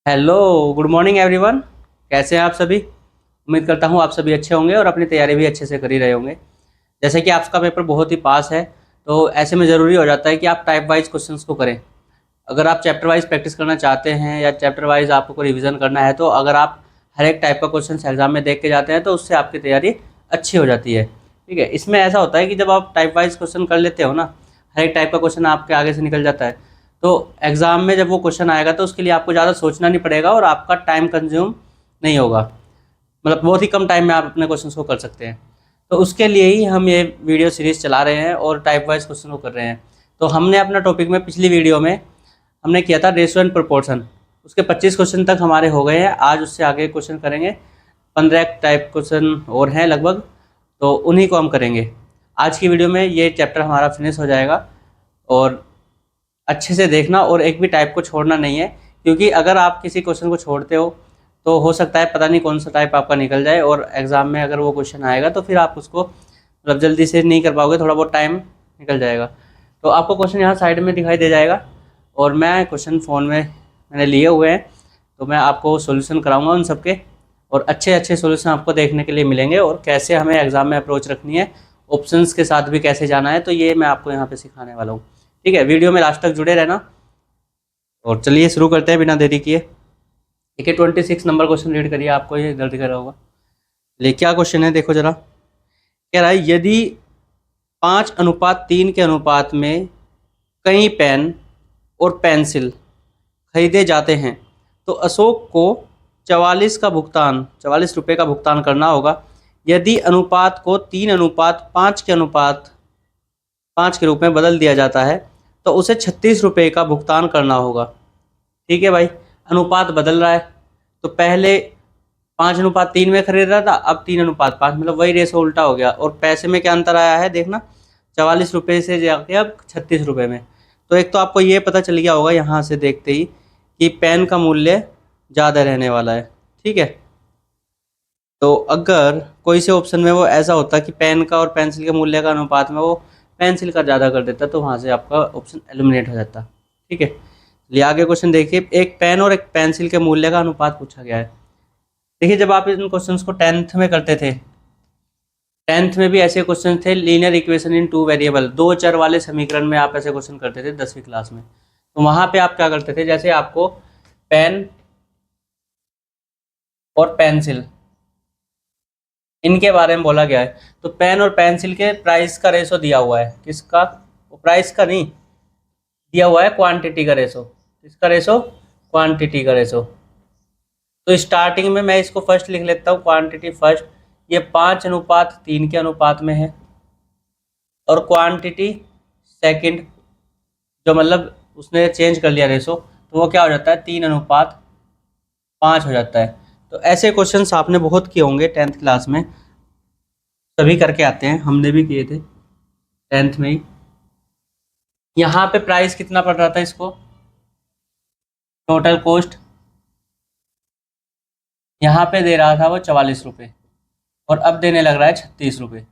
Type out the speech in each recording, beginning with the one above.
Hello, good morning everyone. कैसे हैं आप सभी? उम्मीद करता हूँ आप सभी अच्छे होंगे और अपनी तैयारी भी अच्छे से कर ही रहे होंगे। जैसे कि आपका पेपर बहुत ही पास है, तो ऐसे में ज़रूरी हो जाता है कि आप टाइप वाइज क्वेश्चंस को करें। अगर आप चैप्टर वाइज प्रैक्टिस करना चाहते हैं या चैप्टर वाइज आपको रिवीजन करना है, तो अगर आप हर एक टाइप का क्वेश्चन एग्जाम में देख के जाते हैं तो उससे आपकी तैयारी अच्छी हो जाती है। ठीक है, इसमें ऐसा होता है कि जब आप टाइप वाइज क्वेश्चन कर लेते हो ना, हर एक टाइप का क्वेश्चन आपके आगे से निकल जाता है, तो एग्ज़ाम में जब वो क्वेश्चन आएगा तो उसके लिए आपको ज़्यादा सोचना नहीं पड़ेगा और आपका टाइम कंज्यूम नहीं होगा। मतलब बहुत ही कम टाइम में आप अपने क्वेश्चंस को कर सकते हैं। तो उसके लिए ही हम ये वीडियो सीरीज़ चला रहे हैं और टाइप वाइज क्वेश्चन को कर रहे हैं। तो हमने अपना टॉपिक में पिछली वीडियो में हमने किया था रेशियो एंड प्रोपोर्शन। उसके 25 क्वेश्चन तक हमारे हो गए हैं। आज उससे आगे क्वेश्चन करेंगे। 15 टाइप क्वेश्चन और हैं लगभग, तो उन्हीं को हम करेंगे। आज की वीडियो में ये चैप्टर हमारा फिनिश हो जाएगा। और अच्छे से देखना और एक भी टाइप को छोड़ना नहीं है, क्योंकि अगर आप किसी क्वेश्चन को छोड़ते हो तो हो सकता है पता नहीं कौन सा टाइप आपका निकल जाए और एग्ज़ाम में अगर वो क्वेश्चन आएगा तो फिर आप उसको मतलब जल्दी से नहीं कर पाओगे, थोड़ा बहुत टाइम निकल जाएगा। तो आपको क्वेश्चन यहाँ साइड में दिखाई दे जाएगा और मैं क्वेश्चन फ़ोन में मैंने लिए हुए हैं, तो मैं आपको सॉल्यूशन कराऊंगा उन सबके। और अच्छे अच्छे सॉल्यूशन आपको देखने के लिए मिलेंगे और कैसे हमें एग्ज़ाम में अप्रोच रखनी है, ऑप्शंस के साथ भी कैसे जाना है, तो ये मैं आपको यहाँ पे सिखाने वाला हूँ। ठीक है, वीडियो में लास्ट तक जुड़े रहना। और चलिए शुरू करते हैं बिना देरी किए। ठीक है, 26 नंबर क्वेश्चन रीड करिए, आपको ये जल्दी कर रहा होगा। ले क्या क्वेश्चन है, देखो जरा। कह रहा है यदि 5:3 के अनुपात में कई पेन और पेंसिल खरीदे जाते हैं तो अशोक को 44 रुपये का भुगतान करना होगा। यदि अनुपात को 3:5 के अनुपात 5 के रूप में बदल दिया जाता है तो उसे 36 रुपये का भुगतान करना होगा। ठीक है भाई, अनुपात बदल रहा है। तो पहले 5:3 में खरीद रहा था, अब 3:5, मतलब वही रेशो उल्टा हो गया। और पैसे में क्या अंतर आया है देखना, 44 रुपये से जाके अब 36 रुपये में। तो एक तो आपको ये पता चल गया होगा यहाँ से देखते ही कि पेन का मूल्य ज़्यादा रहने वाला है। ठीक है, तो अगर कोई से ऑप्शन में वो ऐसा होता कि पेन का और पेंसिल के मूल्य का अनुपात में वो पेंसिल का ज़्यादा कर देता, तो वहाँ से आपका ऑप्शन एलिमिनेट हो जाता। ठीक है, चलिए आगे क्वेश्चन देखिए। एक पेन और एक पेंसिल के मूल्य का अनुपात पूछा गया है। देखिए, जब आप इन क्वेश्चंस को 10th में करते थे, 10th में भी ऐसे क्वेश्चन थे, linear equation in two variable, दो चर वाले समीकरण में आप ऐसे क्वेश्चन करते थे 10वीं क्लास में। तो वहाँ पे आप क्या करते थे, जैसे आपको पेन और पेंसिल इनके बारे में बोला गया है, तो पेन और पेंसिल के प्राइस का रेशो दिया हुआ है। किसका? वो प्राइस का नहीं दिया हुआ है, क्वांटिटी का रेशो। किसका रेशो? क्वांटिटी का रेशो। तो स्टार्टिंग में मैं इसको फर्स्ट लिख लेता हूँ, क्वांटिटी फर्स्ट। ये 5:3 के अनुपात में है। और क्वांटिटी सेकंड, जो मतलब उसने चेंज कर लिया रेशो, तो वो क्या हो जाता है, 3:5 हो जाता है। तो ऐसे क्वेश्चंस आपने बहुत किए होंगे 10th क्लास में, सभी करके आते हैं, हमने भी किए थे 10th में ही। यहाँ पे प्राइस कितना पड़ रहा था इसको, टोटल कॉस्ट यहाँ पे दे रहा था वो 44 रुपये, और अब देने लग रहा है 36 रुपये।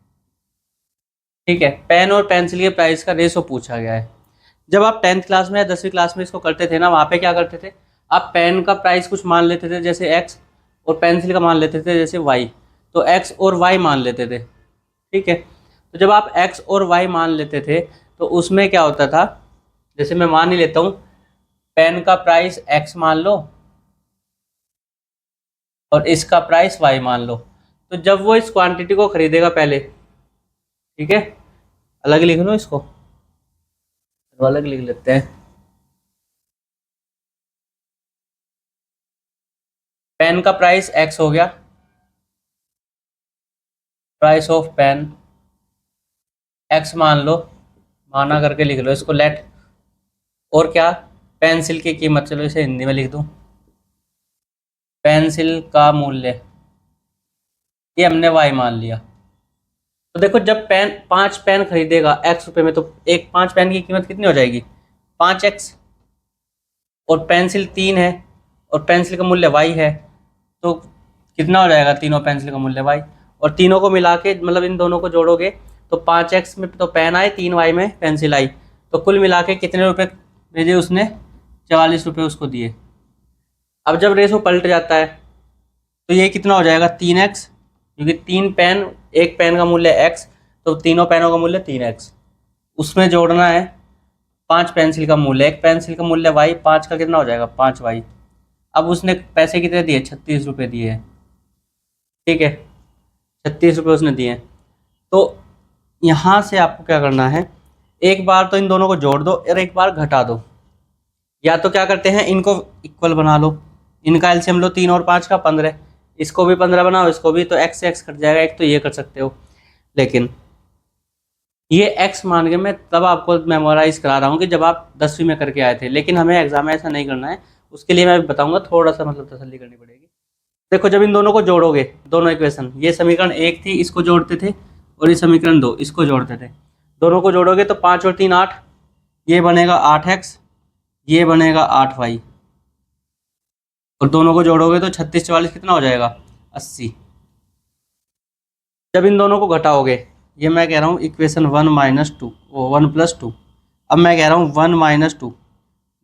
ठीक है, पेन और पेंसिल के प्राइस का रेशो पूछा गया है। जब आप 10th क्लास में या 10वीं क्लास में इसको करते थे ना, वहाँ पे क्या करते थे, आप पेन का प्राइस कुछ मान लेते थे जैसे एक्स, और पेंसिल का मान लेते थे जैसे वाई। तो एक्स और वाई मान लेते थे। ठीक है, तो जब आप एक्स और वाई मान लेते थे तो उसमें क्या होता था, जैसे मैं मान ही लेता हूँ, पेन का प्राइस एक्स मान लो और इसका प्राइस वाई मान लो। तो जब वो इस क्वांटिटी को खरीदेगा पहले, ठीक है, अलग लिख लो इसको, तो अलग लिख लेते हैं। पेन का प्राइस एक्स हो गया, प्राइस ऑफ पेन एक्स मान लो, माना करके लिख लो इसको लेट। और क्या, पेंसिल की कीमत, चलो इसे हिंदी में लिख दूं, पेंसिल का मूल्य, ये हमने वाई मान लिया। तो देखो, जब पेन 5 पेन खरीदेगा एक्स रुपये में, तो एक 5 पेन की कीमत कितनी हो जाएगी, 5x। और पेंसिल 3 है और पेंसिल का मूल्य वाई है, तो कितना हो जाएगा, तीनों पेंसिल का मूल्य वाई। और तीनों को मिला के मतलब इन दोनों को जोड़ोगे तो 5x में तो पेन आई, 3y में पेंसिल आई, तो कुल मिला के कितने रुपए भेजे उसने, 44 रुपये उसको दिए। अब जब रेशो पलट जाता है तो ये कितना हो जाएगा 3x, क्योंकि 3 पेन, एक पेन का मूल्य x, तो तीनों पेनों का मूल्य 3x। उसमें जोड़ना है 5 पेंसिल का मूल्य, एक पेंसिल का मूल्य y, 5 का कितना हो जाएगा 5y। अब उसने पैसे कितने दिए 36 रुपये दिए हैं, ठीक है, 36 रुपये उसने दिए हैं। तो यहाँ से आपको क्या करना है, एक बार तो इन दोनों को जोड़ दो और एक बार घटा दो, या तो क्या करते हैं इनको इक्वल बना लो, इनका एलसीएम लो, 3 और 5 का 15, इसको भी 15 बनाओ, इसको भी, तो x से x कट जाएगा, एक तो ये कर सकते हो। लेकिन ये x मान के मैं तब आपको मेमोराइज करा रहा हूँ कि जब आप 10वीं में करके आए थे, लेकिन हमें एग्जाम में ऐसा नहीं करना है, उसके लिए मैं बताऊंगा, थोड़ा सा मतलब तसल्ली करनी पड़ेगी। देखो जब इन दोनों को जोड़ोगे, दोनों इक्वेशन, ये समीकरण 1 थी, इसको जोड़ते थे, और ये समीकरण 2, इसको जोड़ते थे, दोनों को जोड़ोगे तो 5 और 3 8, ये बनेगा 8x, ये बनेगा 8y, और दोनों को जोड़ोगे तो 36 44 कितना हो जाएगा 80। जब इन दोनों को घटाओगे, ये मैं कह रहा हूँ इक्वेशन 1 माइनस 2, 1 प्लस 2, अब मैं कह रहा हूँ 1 माइनस 2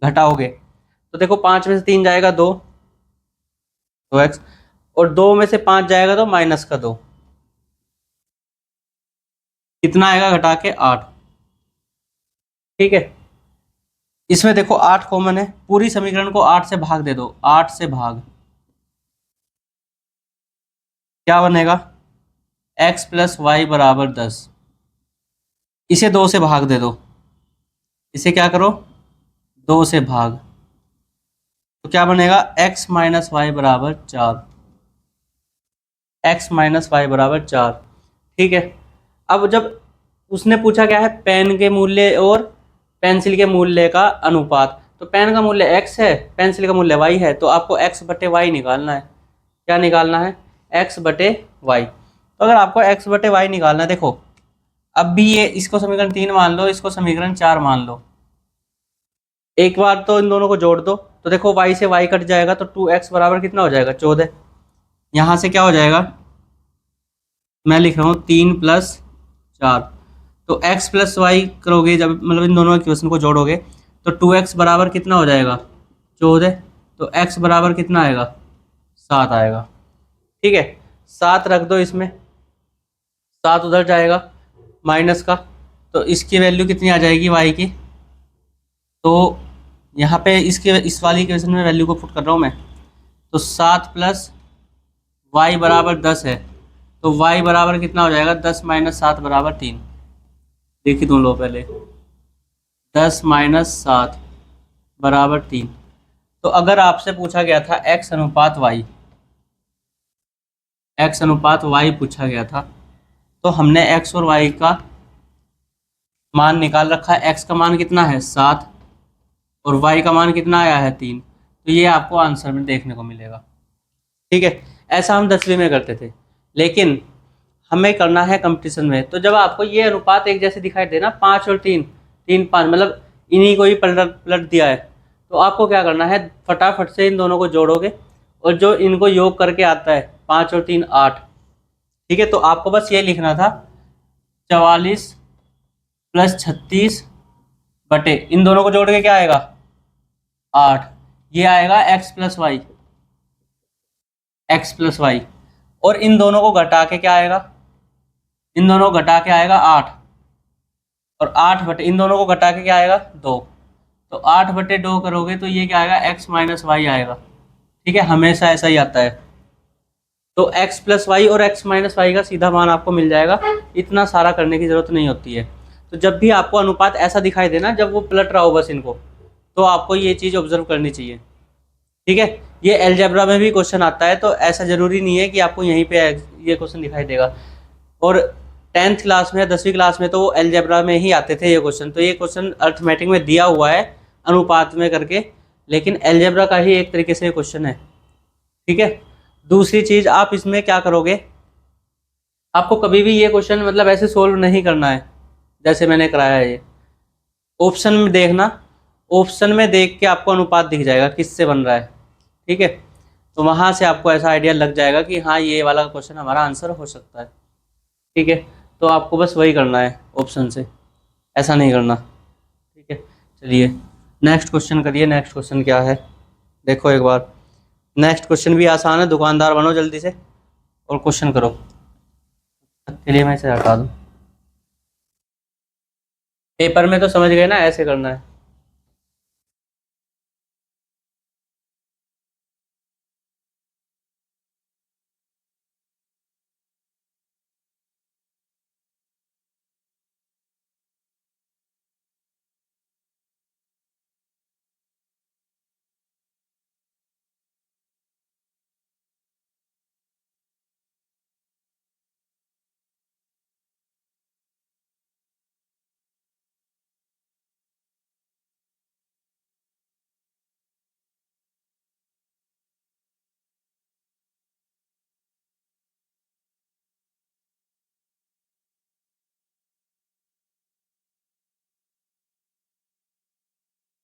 घटाओगे तो देखो 5 में से 3 जाएगा 2, 2x, और 2 में से 5 जाएगा तो माइनस का 2, कितना आएगा घटा के 8, ठीक है। इसमें देखो 8 कॉमन है, पूरी समीकरण को 8 से भाग दे दो, 8 से भाग, क्या बनेगा x प्लस वाई बराबर 10, इसे 2 से भाग दे दो, इसे क्या करो 2 से भाग, तो क्या बनेगा x माइनस वाई बराबर 4, x माइनस वाई बराबर 4, ठीक है। अब जब उसने पूछा क्या है पेन के मूल्य और पेंसिल के मूल्य का अनुपात, तो पेन का मूल्य x है, पेंसिल का मूल्य y है, तो आपको x बटे वाई निकालना है। क्या निकालना है x बटे वाई। तो अगर आपको x बटे वाई निकालना है, देखो अब भी ये, इसको समीकरण 3 मान लो, इसको समीकरण 4 मान लो, एक बार तो इन दोनों को जोड़ दो, तो देखो y से y कट जाएगा, तो 2x बराबर कितना हो जाएगा 14। यहाँ से क्या हो जाएगा, मैं लिख रहा हूँ 3 प्लस 4, तो x प्लस वाई करोगे जब, मतलब इन दोनों इक्वेशन को जोड़ोगे, तो 2x बराबर कितना हो जाएगा 14, तो x बराबर कितना आएगा 7 आएगा, ठीक है। 7 रख दो इसमें, 7 उधर जाएगा माइनस का, तो इसकी वैल्यू कितनी आ जाएगी y की, तो यहाँ पे इसके इस वाली इक्वेशन में वैल्यू को पुट कर रहा हूँ मैं, तो 7 प्लस वाई बराबर 10 है, तो y बराबर कितना हो जाएगा 10 माइनस 7 बराबर 3, देखिए तुम लोग पहले 10 माइनस 7 बराबर 3। तो अगर आपसे पूछा गया था x अनुपात y, x अनुपात y पूछा गया था, तो हमने x और y का मान निकाल रखा है, x का मान कितना है 7 और y का मान कितना आया है 3, तो ये आपको आंसर में देखने को मिलेगा, ठीक है। ऐसा हम 10वीं में करते थे, लेकिन हमें करना है कंपटीशन में, तो जब आपको ये अनुपात एक जैसे दिखाई देना 5 और 3, 3 5, मतलब इन्हीं को ही पलट दिया है, तो आपको क्या करना है फटाफट से इन दोनों को जोड़ोगे, और जो इनको योग करके आता है 5 और 3 8, ठीक है। तो आपको बस ये लिखना था 44 प्लस 36 बटे, इन दोनों को जोड़ के क्या आएगा 8, ये आएगा x plus y, x plus y, और इन दोनों को घटा के क्या आएगा, इन दोनों को घटा के आएगा 8, और 8 बटे इन दोनों को घटा के क्या आएगा 2, तो 8 बटे 2 करोगे तो ये क्या आएगा x माइनस वाई आएगा, ठीक है। हमेशा ऐसा ही आता है, तो x प्लस वाई और x माइनस वाई का सीधा मान आपको मिल जाएगा, इतना सारा करने की जरूरत नहीं होती है। तो जब भी आपको अनुपात ऐसा दिखाई देना, जब वो पलट रहा हो बस इनको, तो आपको ये चीज़ ऑब्जर्व करनी चाहिए, ठीक है। ये अलजेब्रा में भी क्वेश्चन आता है, तो ऐसा ज़रूरी नहीं है कि आपको यहीं पे ये क्वेश्चन दिखाई देगा, और 10th क्लास में या 10वीं क्लास में तो वो अलजेब्रा में ही आते थे ये क्वेश्चन, तो ये क्वेश्चन अर्थमेटिक में दिया हुआ है अनुपात में करके, लेकिन अलजेब्रा का ही एक तरीके से क्वेश्चन है, ठीक है। दूसरी चीज़, आप इसमें क्या करोगे, आपको कभी भी ये क्वेश्चन मतलब ऐसे सोल्व नहीं करना है जैसे मैंने कराया है, ये ऑप्शन में देखना, ऑप्शन में देख के आपको अनुपात दिख जाएगा किससे बन रहा है, ठीक है। तो वहाँ से आपको ऐसा आइडिया लग जाएगा कि हाँ ये वाला क्वेश्चन हमारा आंसर हो सकता है, ठीक है। तो आपको बस वही करना है ऑप्शन से, ऐसा नहीं करना, ठीक है। चलिए नेक्स्ट क्वेश्चन करिए, नेक्स्ट क्वेश्चन क्या है देखो एक बार, नेक्स्ट क्वेश्चन भी आसान है, दुकानदार बनो जल्दी से और क्वेश्चन करो। के लिए मैं इसे हटा दूं। पेपर में तो समझ गए ना, ऐसे करना है।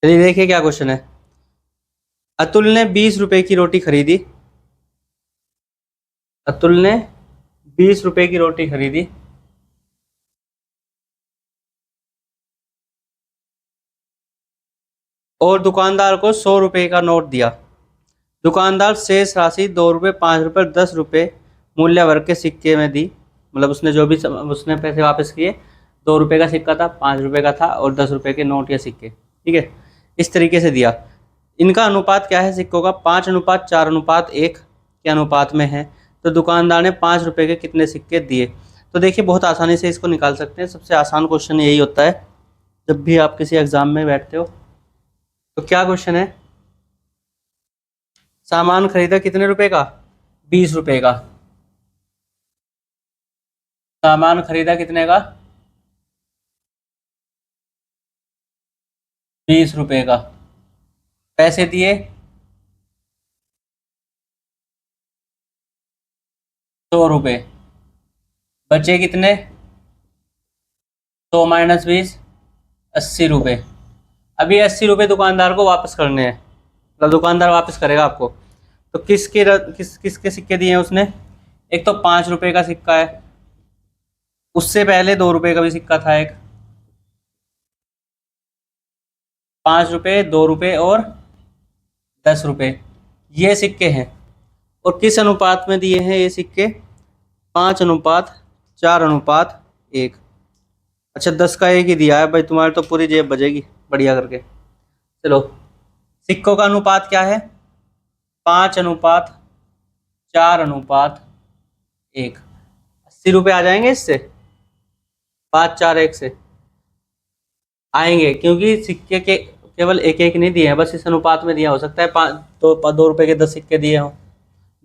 चलिए देखिए क्या क्वेश्चन है। अतुल ने 20 रुपए की रोटी खरीदी। अतुल ने 20 रुपए की रोटी खरीदी और दुकानदार को 100 रुपए का नोट दिया। दुकानदार शेष राशि 2 रुपए, 5 रुपए, 10 रुपए मूल्य वर्ग के सिक्के में दी। मतलब उसने जो भी उसने पैसे वापस किए, 2 रुपए का सिक्का था, 5 रुपए का था और 10 रुपए के नोट या सिक्के, ठीक है, इस तरीके से दिया। इनका अनुपात क्या है सिक्कों का? 5:4:1 के अनुपात में है। तो दुकानदार ने 5 रुपए के कितने सिक्के दिए? तो देखिए बहुत आसानी से इसको निकाल सकते हैं। सबसे आसान क्वेश्चन यही होता है जब भी आप किसी एग्जाम में बैठते हो। तो क्या क्वेश्चन है? सामान खरीदा कितने रुपए का? 20 रुपए का। सामान खरीदा कितने का? 20 रुपए का। पैसे दिए 100 रुपए। बचे कितने? 100 माइनस 20, 80 रुपए। अभी 80 रुपए दुकानदार को वापस करने हैं, मतलब दुकानदार वापस करेगा आपको। तो किसके सिक्के दिए हैं उसने? एक तो 5 रुपए का सिक्का है, उससे पहले 2 रुपए का भी सिक्का था एक। 5 रुपए, 2 रुपए और 10 रुपए, ये सिक्के हैं। और किस अनुपात में दिए हैं ये सिक्के? 5:4:1। अच्छा 10 का एक ही दिया है भाई, तुम्हारी तो पूरी जेब बजेगी बढ़िया करके। चलो सिक्कों का अनुपात क्या है? 5:4:1। 80 रुपए आ जाएंगे इससे, 5:4:1 से आएंगे, क्योंकि सिक्के के केवल एक एक नहीं दिए हैं, बस इस अनुपात में दिया। हो सकता है 2 रुपए के 10 सिक्के दिए हों।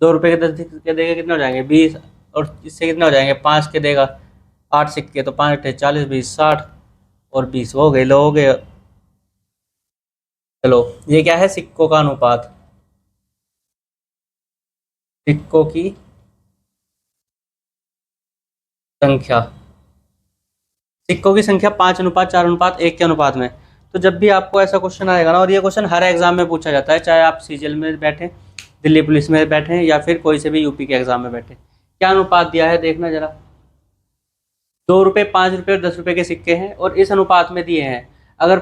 2 रुपए के 10 सिक्के देगा कितने हो जाएंगे? 20। और इससे कितने हो जाएंगे? 5 के देगा 8 सिक्के, तो 5 × 40, 20, 60 और 20 हो गए, लो हो गए। चलो ये क्या है? सिक्कों का अनुपात, सिक्कों की संख्या। सिक्कों की संख्या 5:4:1 के अनुपात में। तो जब भी आपको ऐसा क्वेश्चन आएगा ना, और ये क्वेश्चन हर एग्जाम में पूछा जाता है, चाहे आप सीजीएल में बैठे, दिल्ली पुलिस में बैठे या फिर कोई से भी यूपी के एग्जाम में बैठे। क्या अनुपात दिया है देखना जरा। 2 रुपए, 5 रुपए और 10 रुपए के सिक्के हैं और इस अनुपात में दिए हैं। अगर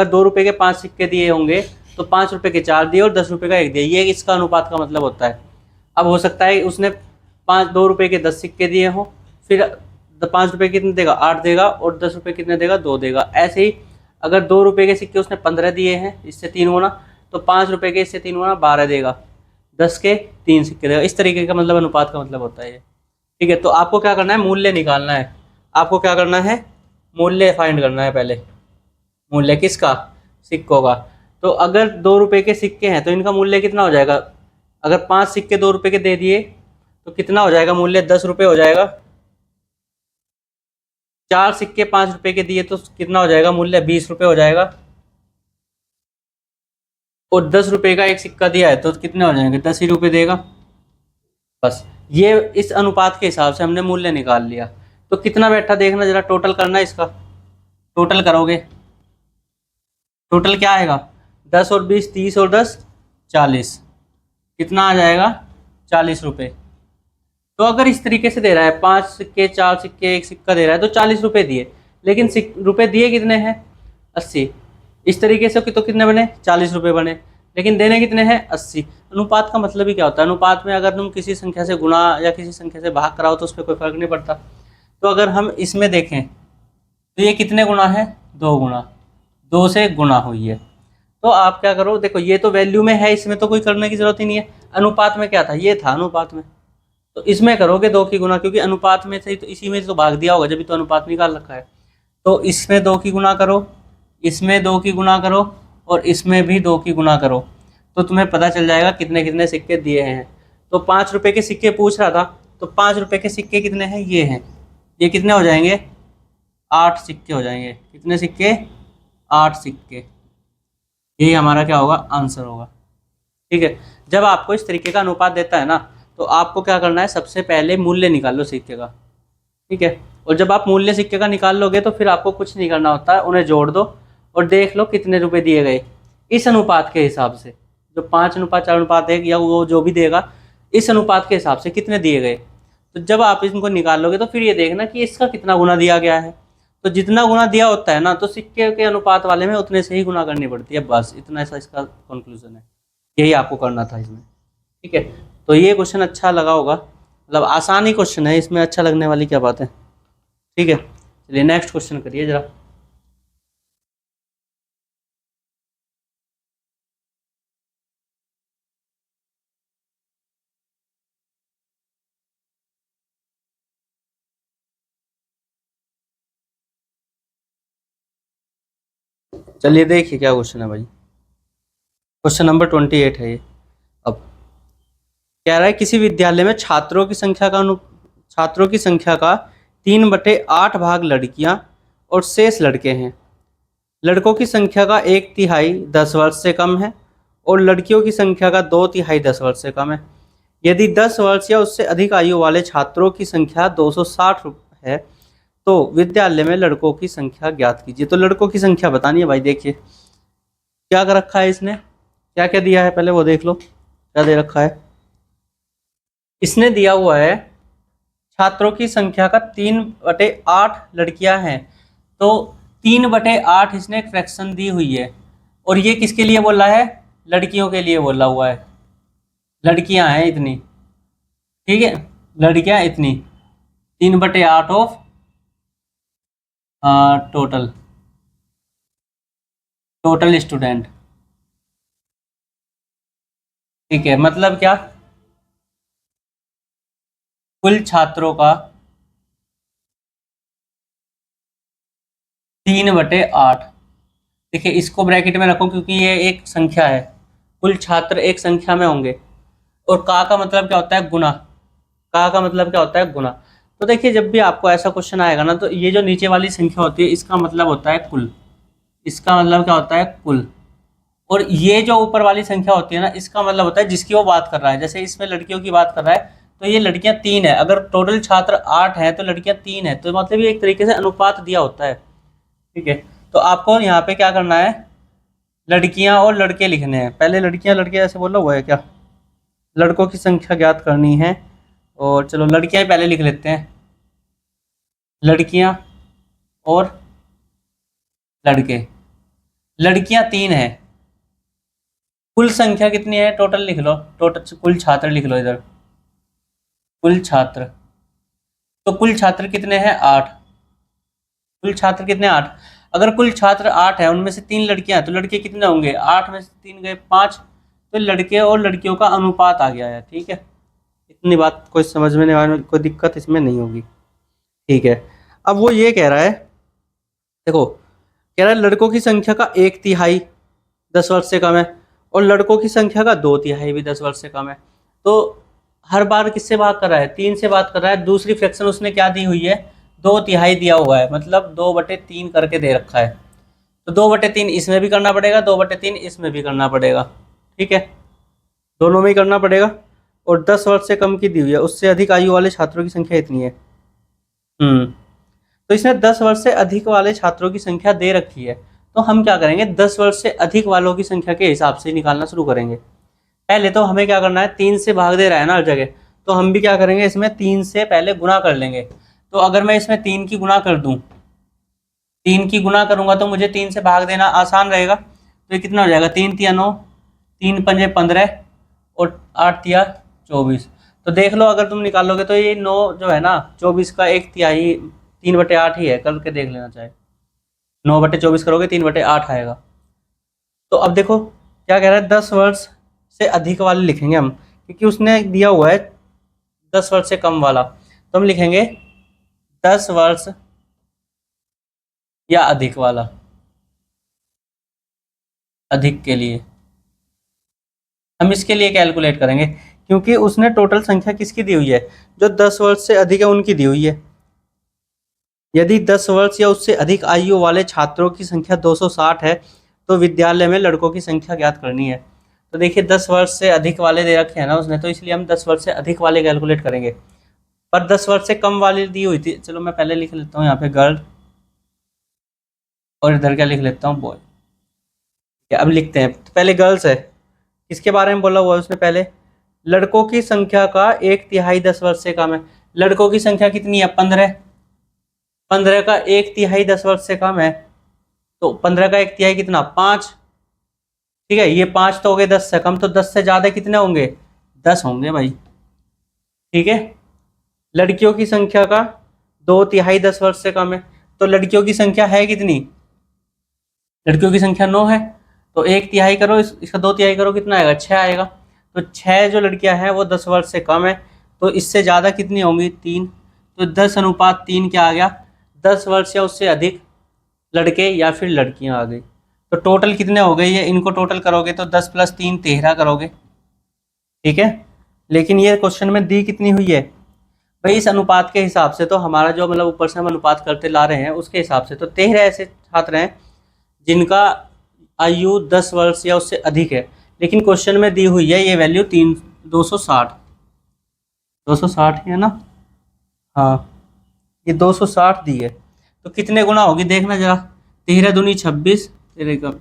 2 रुपए के 5 सिक्के दिए होंगे तो 5 रुपए के 4 दिए और 10 रुपए का 1 दिए, ये इसका अनुपात का मतलब होता है। अब हो सकता है उसने 2 रुपए के 10 सिक्के दिए हों, फिर 5 रुपए कितने देगा? 8 देगा, और 10 रुपए कितने देगा? 2 देगा। ऐसे ही अगर 2 रुपए के सिक्के उसने 15 दिए हैं, इससे 3 गुना, तो 5 रुपए के इससे 3 गुना 12 देगा, 10 के 3 सिक्के देगा। इस तरीके का मतलब अनुपात का मतलब होता है ये, ठीक है। तो आपको क्या करना है? मूल्य निकालना है। आपको क्या करना है? मूल्य फाइंड करना है पहले। मूल्य किसका? सिक्कों का। तो अगर 2 रुपए के सिक्के हैं तो इनका मूल्य कितना हो जाएगा? अगर 5 सिक्के 2 रुपए के दे दिए तो कितना हो जाएगा मूल्य? 10 रुपए हो जाएगा। 4 सिक्के 5 रुपए के दिए तो कितना हो जाएगा मूल्य? 20 रुपए हो जाएगा। और 10 रुपए का एक सिक्का दिया है तो कितने हो जाएंगे? 10 ही रुपए देगा। बस ये इस अनुपात के हिसाब से हमने मूल्य निकाल लिया। तो कितना बैठा देखना जरा, टोटल करना है इसका। टोटल करोगे, टोटल क्या आएगा? 10 और 20, 30 और 10, 40। कितना आ जाएगा? 40 रुपए। तो अगर इस तरीके से दे रहा है, 5 सिक्के, 4 सिक्के, एक सिक्का दे रहा है, तो 40 रुपए दिए, लेकिन रुपए दिए कितने हैं? 80। इस तरीके से तो कितने बने? 40 रुपए बने। लेकिन देने कितने हैं 80। अनुपात का मतलब ही क्या होता है, अनुपात में अगर तुम किसी संख्या से गुणा या किसी संख्या से भाग कराओ तो उस पर कोई फर्क नहीं पड़ता। तो अगर हम इसमें देखें तो ये कितने गुना है, 2 गुना, 2 से गुना हुई है। तो आप क्या करो, देखो ये तो वैल्यू में है, इसमें तो कोई करने की जरूरत ही नहीं है। अनुपात में क्या था, ये था अनुपात में, तो इसमें करोगे 2 की गुना, क्योंकि अनुपात में से तो इसी में तो भाग दिया होगा जब भी तो अनुपात निकाल रखा है। तो इसमें 2 की गुना करो, इसमें 2 की गुना करो और इसमें भी 2 की गुना करो, तो तुम्हें पता चल जाएगा कितने कितने सिक्के दिए हैं। तो 5 रुपए के सिक्के पूछ रहा था, तो 5 रुपए के सिक्के कितने हैं, ये हैं, ये कितने हो जाएंगे, 8 सिक्के हो जाएंगे। कितने सिक्के, 8 सिक्के। यही हमारा क्या होगा, आंसर होगा। ठीक है, जब आपको इस तरीके का अनुपात देता है ना, तो आपको क्या करना है, सबसे पहले मूल्य निकाल लो सिक्के का। ठीक है, और जब आप मूल्य सिक्के का निकाल लोगे तो फिर आपको कुछ नहीं करना होता है, उन्हें जोड़ दो और देख लो कितने रुपए दिए गए इस अनुपात के हिसाब से। जो 5:4:1 या वो जो भी देगा, इस अनुपात के हिसाब से कितने दिए गए। तो जब आप इनको निकाल लोगे तो फिर ये देखना कि इसका कितना गुना दिया गया है। तो जितना गुना दिया होता है ना, तो सिक्के के अनुपात वाले में उतने से ही गुना करनी पड़ती है, बस इतना सा इसका कंक्लूजन है। यही आपको करना था इसमें। ठीक है, तो ये क्वेश्चन अच्छा लगा होगा, मतलब आसान ही क्वेश्चन है, इसमें अच्छा लगने वाली क्या बात है। ठीक है, चलिए नेक्स्ट क्वेश्चन करिए जरा। चलिए देखिए क्या क्वेश्चन है भाई। क्वेश्चन नंबर 28 है ये। अब कह रहा है किसी विद्यालय में छात्रों की संख्या का 3/8 भाग लड़कियां और शेष लड़के हैं। लड़कों की संख्या का 1/3 10 वर्ष से कम है और लड़कियों की संख्या का 2/3 10 वर्ष से कम है। यदि 10 वर्ष या उससे अधिक आयु वाले छात्रों की संख्या 260 है तो विद्यालय में लड़कों की संख्या ज्ञात कीजिए। तो लड़कों की संख्या बतानी है भाई। देखिए क्या कर रखा है इसने, क्या क्या दिया है पहले वो देख लो, क्या दे रखा है। इसने दिया हुआ है छात्रों की संख्या का 3/8 लड़कियां हैं, तो 3/8 इसने एक फ्रैक्शन दी हुई है, और ये किसके लिए बोला है, लड़कियों के लिए बोला हुआ है। लड़कियां हैं इतनी, ठीक है, लड़कियां इतनी 3/8 ऑफ टोटल स्टूडेंट। ठीक है, मतलब क्या, कुल छात्रों का 3/8। देखिए इसको ब्रैकेट में रखो क्योंकि ये एक संख्या है, कुल छात्र एक संख्या में होंगे, और का मतलब क्या होता है, गुना। का मतलब क्या होता है, गुना। तो देखिए जब भी आपको ऐसा क्वेश्चन आएगा ना, तो ये जो नीचे वाली संख्या होती है इसका मतलब होता है कुल, इसका मतलब क्या होता है, कुल। और ये जो ऊपर वाली संख्या होती है ना, इसका मतलब होता है जिसकी वो बात कर रहा है। जैसे इसमें लड़कियों की बात कर रहा है, तो ये लड़कियां 3 है, अगर टोटल छात्र 8 हैं तो लड़कियां 3 है, तो मतलब ये एक तरीके से अनुपात दिया होता है। ठीक है, तो आपको यहाँ पे क्या करना है, लड़कियां और लड़के लिखने हैं। पहले लड़कियां लड़के ऐसे बोला हुआ है क्या, लड़कों की संख्या ज्ञात करनी है, और चलो लड़कियां ही पहले लिख लेते हैं, लड़कियां और लड़के। लड़कियां 3 है, कुल संख्या कितनी है, टोटल लिख लो, टोटल कुल छात्र लिख लो इधर, कुल छात्र। तो कुल छात्र कितने हैं, 8। कुल छात्र कितने, 8। अगर कुल छात्र 8 है, उनमें से 3 लड़कियां हैं, तो लड़के कितने होंगे, 8 में से 3 गए 5। तो लड़के और लड़कियों का अनुपात आ गया है। ठीक है, इतनी बात कोई समझ में नहीं आने, कोई दिक्कत इसमें नहीं होगी। ठीक है, अब वो ये कह रहा है, देखो कह रहा है लड़कों की संख्या का 1/3 10 वर्ष से कम है और लड़कों की संख्या का 2/3 भी 10 वर्ष से कम है। तो हर बार किससे बात कर रहा है, 3 से बात कर रहा है। दूसरी फ्रैक्शन उसने क्या दी हुई है, 2/3 दिया हुआ है, मतलब 2/3 करके दे रखा है। तो 2/3 इसमें भी करना पड़ेगा, 2/3 इसमें भी करना पड़ेगा। ठीक है, दोनों में ही करना पड़ेगा। और 10 वर्ष से कम की दी हुई है, उससे अधिक आयु वाले छात्रों की संख्या इतनी है। तो इसने 10 वर्ष से अधिक वाले छात्रों की संख्या दे रखी है, तो हम क्या करेंगे, 10 वर्ष से अधिक वालों की संख्या के हिसाब से निकालना शुरू करेंगे। पहले तो हमें क्या करना है, 3 से भाग दे रहा है ना हर जगह, तो हम भी क्या करेंगे, इसमें 3 से पहले गुना कर लेंगे। तो अगर मैं इसमें 3 की गुना कर दूं, 3 की गुना करूंगा तो मुझे 3 से भाग देना आसान रहेगा। तो ये कितना हो जाएगा, 3 × 9, 3 पंजे 15 और 8 तिया 24। तो देख लो अगर तुम निकालोगे तो ये 9 जो है ना 24 का 1/3 3/8 ही है, करके देख लेना चाहे। 9/24 करोगे 3/8 आएगा। तो अब देखो क्या कह रहा है, 10 वर्ष से अधिक वाले लिखेंगे हम, क्योंकि उसने दिया हुआ है 10 वर्ष से कम वाला, तो हम लिखेंगे 10 वर्ष या अधिक वाला, अधिक के लिए हम इसके लिए कैलकुलेट करेंगे, क्योंकि उसने टोटल संख्या किसकी दी हुई है, जो 10 वर्ष से अधिक है उनकी दी हुई है। यदि 10 वर्ष या उससे अधिक आयु वाले छात्रों की संख्या 260 है तो विद्यालय में लड़कों की संख्या ज्ञात करनी है। तो देखिए 10 वर्ष से अधिक वाले दे रखे हैं ना उसने, तो इसलिए हम 10 वर्ष से अधिक वाले कैलकुलेट करेंगे। पर 10 वर्ष से कम वाली दी हुई थी, चलो मैं पहले लिख लेता हूँ यहाँ पे गर्ल, और इधर क्या लिख लेता हूँ बॉय। अब लिखते हैं, तो पहले गर्ल्स है, किसके बारे में बोला हुआ है उसने, पहले लड़कों की संख्या का 1/3 10 वर्ष से कम है। लड़कों की संख्या कितनी है, 15। 15 का 1/3 10 वर्ष से कम है, तो 15 का 1/3 कितना, 5। ठीक है, ये 5 तो हो गए 10 से कम, तो 10 से ज़्यादा कितने होंगे, 10 होंगे भाई। ठीक है, लड़कियों की संख्या का 2/3 10 वर्ष से कम है, तो लड़कियों की संख्या है कितनी, लड़कियों की संख्या 9 है, तो 1/3 करो इसका 2/3 करो, कितना आएगा, 6 आएगा। तो 6 जो लड़कियां हैं वो 10 वर्ष से कम है, तो इससे ज़्यादा कितनी होंगी, 3। तो 10:3 क्या आ गया, 10 वर्ष या उससे अधिक लड़के या फिर लड़कियां आ गई। तो टोटल कितने हो गए ये, इनको टोटल करोगे तो 10 + 3 13 करोगे। ठीक है, लेकिन ये क्वेश्चन में दी कितनी हुई है भाई, इस अनुपात के हिसाब से, तो हमारा जो मतलब ऊपर से हम अनुपात करते ला रहे हैं उसके हिसाब से, तो 13 ऐसे छात्र हैं जिनका आयु 10 वर्ष या उससे अधिक है, लेकिन क्वेश्चन में दी हुई है ये वैल्यू 260 है ना, हाँ ये 260 दी है। तो कितने गुना होगी देखना जरा, 13 दूनी 26, तेरे का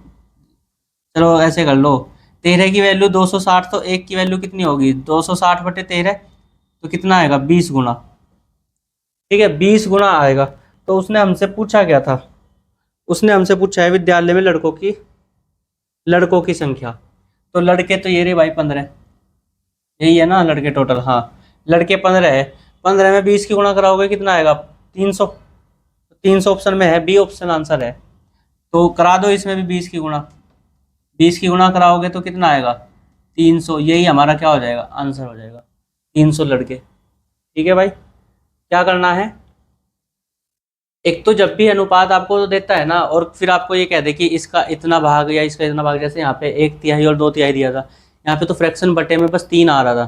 चलो ऐसे कर लो, 13 की वैल्यू 260, तो 1 की वैल्यू कितनी होगी, 260/13, तो कितना आएगा, 20 गुना। ठीक है, 20 गुना आएगा। तो उसने हमसे पूछा क्या था, उसने हमसे पूछा है विद्यालय में लड़कों की संख्या। तो लड़के तो ये रहे भाई 15, यही है ना लड़के टोटल, हाँ लड़के 15 है, 15 में 20 की गुणा कराओगे कितना आएगा, 300। 300 ऑप्शन में है, बी ऑप्शन आंसर है, तो करा दो इसमें भी 20 की गुणा। 20 की गुणा कराओगे तो कितना आएगा, 300, यही हमारा क्या हो जाएगा, आंसर हो जाएगा, 300 लड़के। ठीक है भाई, क्या करना है, एक तो जब भी अनुपात आपको तो देता है ना, और फिर आपको ये कह दे कि इसका इतना भाग या इसका इतना भाग, जैसे यहाँ पे 1/3 और 2/3 दिया था, यहाँ पे तो फ्रैक्शन बटे में बस 3 आ रहा था।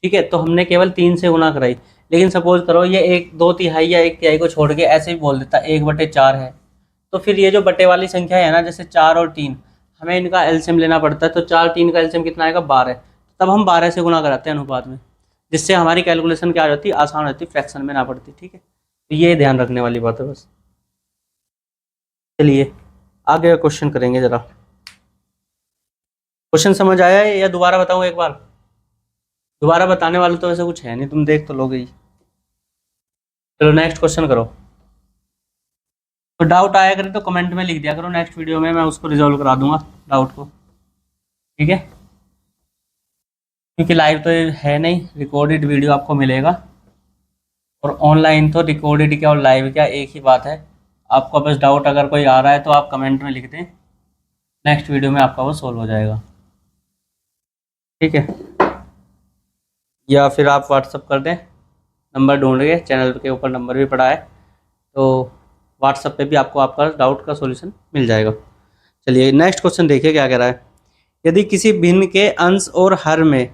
ठीक है, तो हमने केवल 3 से गुना कराई, लेकिन सपोज करो ये 2/3 या 1/3 को छोड़ के ऐसे भी बोल देता 1/4 है, तो फिर ये जो बटे वाली संख्या है ना, जैसे 4 और 3, हमें इनका एलसीएम लेना पड़ता है, तो 4 3 का एलसीएम कितना आएगा, 12। तब हम 12 से गुना कराते हैं अनुपात में, जिससे हमारी कैलकुलेशन क्या हो जाती है, आसान हो जाती है, फ्रैक्शन में ना पड़ती। ठीक है, तो ये ध्यान रखने वाली बात है बस। चलिए आगे क्वेश्चन करेंगे, जरा क्वेश्चन समझ आया है या दोबारा बताऊं एक बार, दोबारा बताने वाला तो वैसे कुछ है नहीं, तुम देख तो लोगे ही। चलो नेक्स्ट क्वेश्चन करो, तो डाउट आया करे तो कमेंट में लिख दिया करो, नेक्स्ट वीडियो में मैं उसको रिजॉल्व करा दूंगा डाउट को। ठीक है, क्योंकि लाइव तो ये है नहीं, रिकॉर्डेड वीडियो आपको मिलेगा, और ऑनलाइन तो रिकॉर्डेड क्या और लाइव क्या एक ही बात है। आपका बस डाउट अगर कोई आ रहा है तो आप कमेंट में लिख दें, नेक्स्ट वीडियो में आपका वो सॉल्व हो जाएगा। ठीक है, या फिर आप व्हाट्सअप कर दें, नंबर ढूंढ के चैनल के ऊपर नंबर भी पड़ा है, तो व्हाट्सअप पे भी आपको आपका डाउट का सॉल्यूशन मिल जाएगा। चलिए नेक्स्ट क्वेश्चन देखिए क्या कह रहा है, यदि किसी भिन्न के अंश और हर में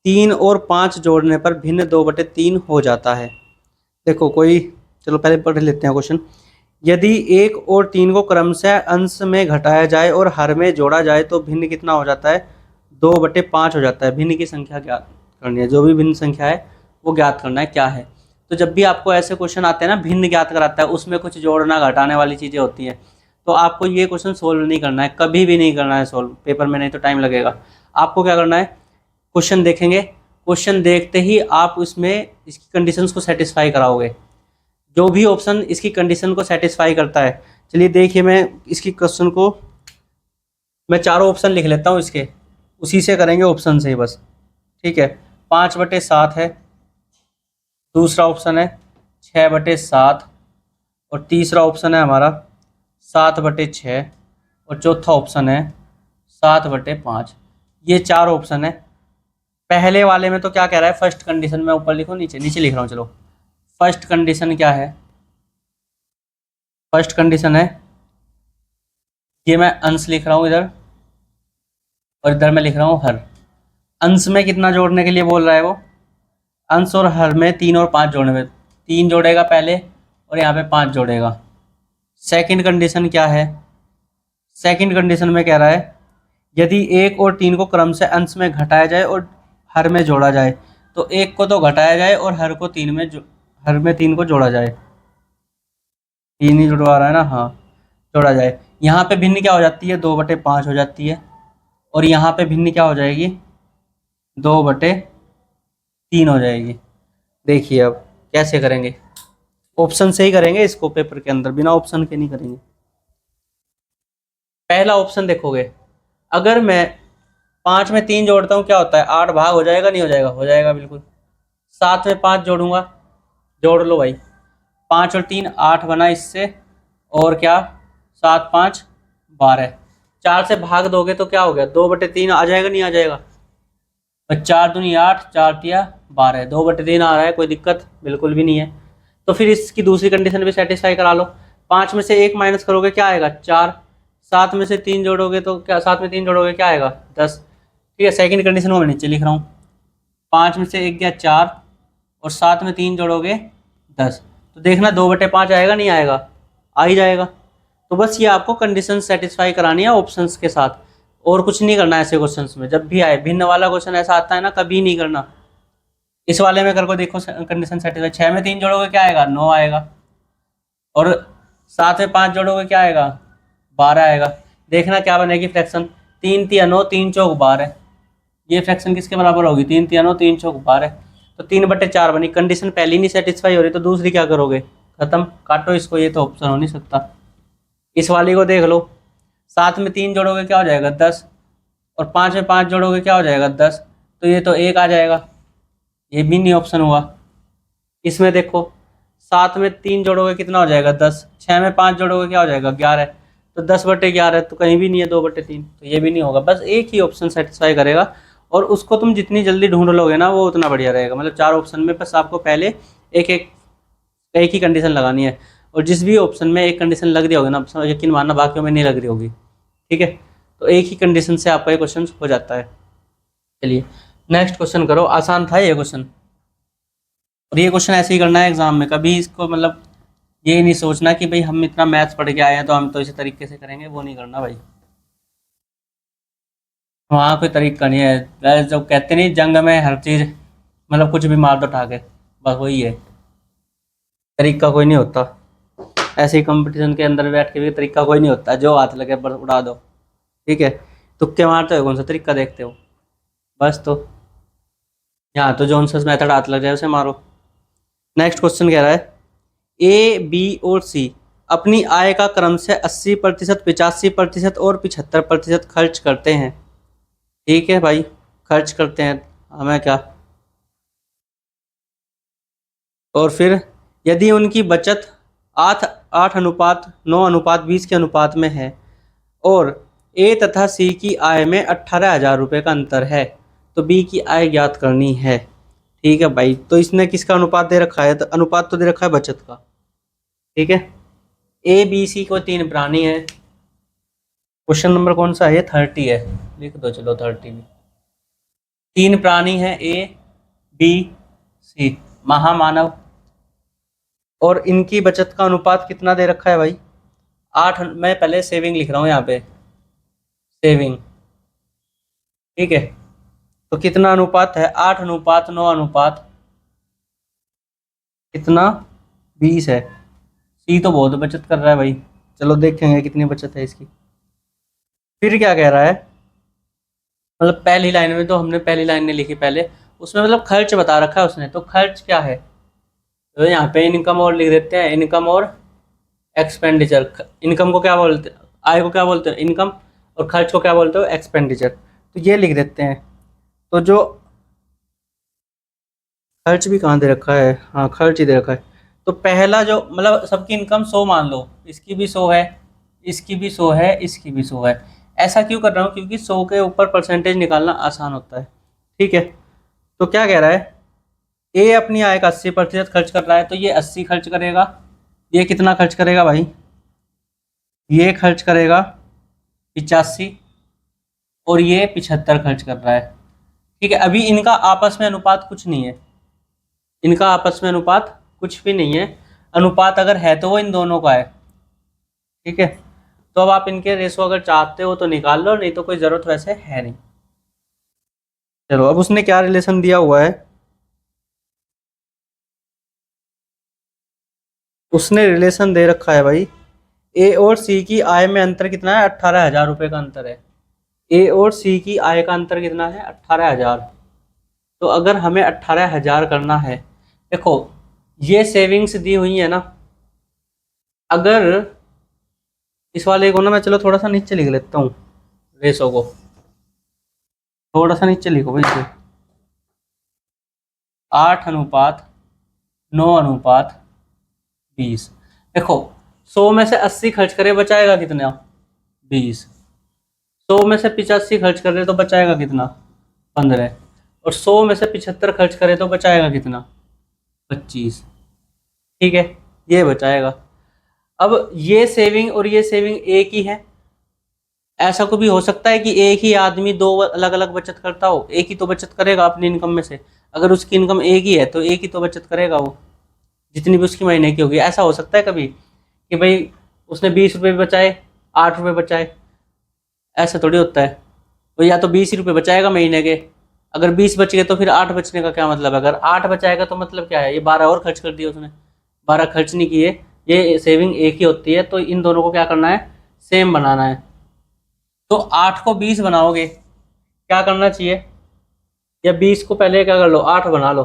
3 और 5 जोड़ने पर भिन्न 2/3 हो जाता है। देखो कोई, चलो पहले पढ़ लेते हैं क्वेश्चन। यदि 1 और 3 को क्रमशः अंश में घटाया जाए और हर में जोड़ा जाए तो भिन्न कितना हो जाता है, 2/5 हो जाता है। भिन्न की संख्या ज्ञात करनी है, जो भी भिन्न संख्या है वो ज्ञात करना है क्या है। तो जब भी आपको ऐसे क्वेश्चन आते हैं ना, भिन्न ज्ञात कराता है, उसमें कुछ जोड़ना घटाने वाली चीज़ें होती हैं, तो आपको ये क्वेश्चन सोल्व नहीं करना है, कभी भी नहीं करना है सोल्व पेपर में, नहीं तो टाइम लगेगा। आपको क्या करना है, क्वेश्चन देखेंगे, क्वेश्चन देखते ही आप इसमें इसकी कंडीशंस को सेटिस्फाई कराओगे, जो भी ऑप्शन इसकी कंडीशन को सेटिस्फाई करता है। चलिए देखिए, मैं इसकी क्वेश्चन को मैं चारों ऑप्शन लिख लेता हूँ इसके, उसी से करेंगे, ऑप्शन से ही बस। ठीक है, 5/7 है, दूसरा ऑप्शन है 6/7, और तीसरा ऑप्शन है हमारा 7/6, और चौथा ऑप्शन है 7/5। ये 4 ऑप्शन है। पहले वाले में तो क्या कह रहा है, फर्स्ट कंडीशन में ऊपर लिखो, नीचे नीचे लिख रहा हूँ, चलो। फर्स्ट कंडीशन क्या है, फर्स्ट कंडीशन है, ये मैं अंश लिख रहा हूँ इधर, और इधर मैं लिख रहा हूँ हर। अंश में कितना जोड़ने के लिए बोल रहा है वो, अंश और हर में 3 और 5 जोड़ने में, 3 जोड़ेगा पहले और यहाँ पे 5 जोड़ेगा। सेकंड कंडीशन क्या है, सेकंड कंडीशन में कह रहा है यदि 1 और 3 को क्रम से अंश में घटाया जाए और हर में जोड़ा जाए, तो 1 को तो घटाया जाए और हर को 3 में हर में 3 को जोड़ा जाए। 3 ही जुड़वा रहा है ना, हाँ, जोड़ा जाए। यहाँ पे भिन्न क्या हो जाती है, 2/5 हो जाती है, और यहाँ पे भिन्न क्या हो जाएगी, 2/3 हो जाएगी। देखिए अब कैसे करेंगे, ऑप्शन से ही करेंगे इसको, पेपर के अंदर बिना ऑप्शन के नहीं करेंगे। पहला ऑप्शन देखोगे, अगर मैं 5 में 3 जोड़ता हूँ क्या होता है, 8 भाग हो जाएगा, नहीं हो जाएगा, हो जाएगा बिल्कुल। 7 में 5 जोड़ूंगा, जोड़ लो भाई, 5 और 3 8 बना इससे, और क्या 7 5 12। 4 से भाग दोगे तो क्या हो गया, 2/3 आ जाएगा, नहीं आ जाएगा। 4 दूनी 8, 4 तिया 12, 2/3 आ रहा है, कोई दिक्कत बिल्कुल भी नहीं है। तो फिर इसकी दूसरी कंडीशन भी सेटिस्फाई करा लो। 5 में से 1 माइनस करोगे क्या आएगा, 4। 7 में से 3 जोड़ोगे तो क्या, 7 में 3 जोड़ोगे क्या आएगा, 10। ठीक है, सेकंड कंडीशन वो मैं नीचे लिख रहा हूँ। 5 में से 1 गया 4, और 7 में 3 जोड़ोगे 10। तो देखना 2/5 आएगा, नहीं आएगा, आ ही जाएगा। तो बस ये आपको कंडीशन सेटिस्फाई करानी है ऑप्शंस के साथ, और कुछ नहीं करना है ऐसे क्वेश्चंस में। जब भी आए भिन्न वाला क्वेश्चन ऐसा आता है ना, कभी नहीं करना। इस वाले में कर को देखो, कंडीशन सेटिस्फाई, 6 में 3 जोड़ोगे क्या आएगा, 9 आएगा, और 7 में 5 जोड़ोगे क्या आएगा, 12 आएगा। देखना क्या बनेगी फ्रैक्शन, 3 तिया 9, 3 चौक 12। ये फ्रैक्शन किसके बराबर होगी, 3 तिया 9, 3 चौक 12। तो 3/4 बनी। कंडीशन पहली नहीं सेटिस्फाई हो रही तो दूसरी क्या करोगे, खत्म, काटो इसको, ये तो ऑप्शन हो नहीं सकता। इस वाली को देख लो, 7 में 3 जोड़ोगे क्या हो जाएगा, 10, और 5 में 5 जोड़ोगे क्या हो जाएगा, 10। तो ये तो 1 आ जाएगा, ये भी नहीं ऑप्शन हुआ। इसमें देखो, 7 में 3 जोड़ोगे कितना हो जाएगा, 10। 6 में 5 जोड़ोगे क्या हो जाएगा, 11। तो 10/11 तो कहीं भी नहीं है, 2/3, तो ये भी नहीं होगा। बस एक ही ऑप्शन सेटिस्फाई करेगा, और उसको तुम जितनी जल्दी ढूंढ लोगे ना, वो उतना बढ़िया रहेगा। मतलब 4 ऑप्शन में बस आपको पहले एक एक एक ही कंडीशन लगानी है, और जिस भी ऑप्शन में एक कंडीशन लग रही होगी ना, यकीन मानना बाकियों में नहीं लग रही होगी। ठीक है, तो एक ही कंडीशन से आपका ये क्वेश्चन हो जाता है। चलिए नेक्स्ट क्वेश्चन करो, आसान था ये क्वेश्चन। और ये क्वेश्चन ऐसे ही करना है एग्जाम में, कभी इसको मतलब ये नहीं सोचना कि भाई हम इतना मैथ्स पढ़ के आए हैं तो हम तो इसी तरीके से करेंगे, वो नहीं करना भाई। वहाँ कोई तरीका नहीं है, जो कहते नहीं जंग में हर चीज़, मतलब कुछ भी मार दो उठा के, बस वही है, तरीका कोई नहीं होता। ऐसे ही कंपटीशन के अंदर बैठ के भी तरीका कोई नहीं होता, जो हाथ लगे बस उड़ा दो। ठीक है, तुक्के मारते हो, कौन सा तरीका देखते हो, बस। तो यहाँ तो जॉनसन मेथड हाथ लग जाए उसे मारो। नेक्स्ट क्वेश्चन कह रहा है, ए बी और सी अपनी आय का क्रम से 80%, 85% और 75% खर्च करते हैं। ठीक है भाई, खर्च करते हैं, हमें क्या। और फिर यदि उनकी बचत 8:9:20 के अनुपात में है, और ए तथा सी की आय में 18,000 रुपये का अंतर है, तो बी की आय ज्ञात करनी है। ठीक है भाई, तो इसने किसका अनुपात दे रखा है, तो अनुपात तो दे रखा है बचत का। ठीक है, ए बी सी को 3 प्राणी है। क्वेश्चन नंबर कौन सा है, 30 है, लिख दो चलो 30 भी। 3 प्राणी है, ए बी सी, महामानव, और इनकी बचत का अनुपात कितना दे रखा है भाई, 8। मैं पहले सेविंग लिख रहा हूँ यहाँ पे, सेविंग। ठीक है, तो कितना अनुपात है, 8:9 अनुपात कितना, 20 है। सी तो बहुत बचत कर रहा है भाई, चलो देखेंगे कितनी बचत है इसकी। फिर क्या कह रहा है, मतलब पहली लाइन में तो हमने पहली लाइन नहीं लिखी पहले, उसमें मतलब खर्च बता रखा है उसने, तो खर्च क्या है, तो यहाँ पे इनकम और लिख देते हैं, इनकम और एक्सपेंडिचर। इनकम को क्या बोलते हैं, आय को क्या बोलते हैं, इनकम, और खर्च को क्या बोलते हो, एक्सपेंडिचर। तो ये लिख देते हैं। तो जो खर्च भी कहाँ दे रखा है, हाँ खर्च ही दे रखा है। तो पहला जो मतलब सबकी इनकम 100 मान लो, इसकी भी 100 है, इसकी भी 100 है, इसकी भी 100 है। ऐसा क्यों कर रहा हूँ, क्योंकि 100 के ऊपर परसेंटेज निकालना आसान होता है। ठीक है, तो क्या कह रहा है, ए अपनी आय का 80% खर्च कर रहा है, तो ये 80 खर्च करेगा। ये कितना खर्च करेगा भाई, ये खर्च करेगा 85, और ये 75 खर्च कर रहा है। ठीक है, अभी इनका आपस में अनुपात कुछ नहीं है, इनका आपस में अनुपात कुछ भी नहीं है। अनुपात अगर है तो वो इन दोनों का है। ठीक है, तो अब आप इनके रेशो अगर चाहते हो तो निकाल लो, नहीं तो कोई ज़रूरत वैसे है नहीं। चलो, अब उसने क्या रिलेशन दिया हुआ है, उसने रिलेशन दे रखा है भाई, ए और सी की आय में अंतर कितना है, 18,000 रुपये का अंतर है। ए और सी की आय का अंतर कितना है, 18,000। तो अगर हमें 18,000 करना है, देखो ये सेविंग्स दी हुई है ना, अगर इस वाले को ना मैं, चलो थोड़ा सा नीचे लिख लेता हूँ, रेशो को थोड़ा सा नीचे लिखो भाई, 8:9:20। देखो 100 में से 80 खर्च करे बचाएगा कितना, 20। 100 में से 85 खर्च करे तो बचाएगा कितना, 15। और 100 में से 75 खर्च करे तो बचाएगा कितना, 25। ठीक है, ये बचाएगा। अब ये सेविंग और ये सेविंग एक ही है। ऐसा को भी हो सकता है कि एक ही आदमी दो अलग अलग बचत करता हो, एक ही तो बचत करेगा अपनी इनकम में से। अगर उसकी इनकम एक ही है तो एक ही तो बचत करेगा वो, जितनी भी उसकी महीने की होगी। ऐसा हो सकता है कभी कि भाई उसने 20 रुपये बचाए, 8 रुपये बचाए, ऐसा थोड़ी होता है। तो या तो 20 ही रुपये बचाएगा महीने के, अगर 20 बच गए तो फिर 8 बचने का क्या मतलब है। अगर 8 बचाएगा तो मतलब क्या है, ये 12 और खर्च कर दिए उसने, 12 खर्च नहीं किए। ये सेविंग एक ही होती है, तो इन दोनों को क्या करना है, सेम बनाना है। तो 8 को 20 बनाओगे, क्या करना चाहिए, या 20 को पहले क्या कर लो, 8 बना लो।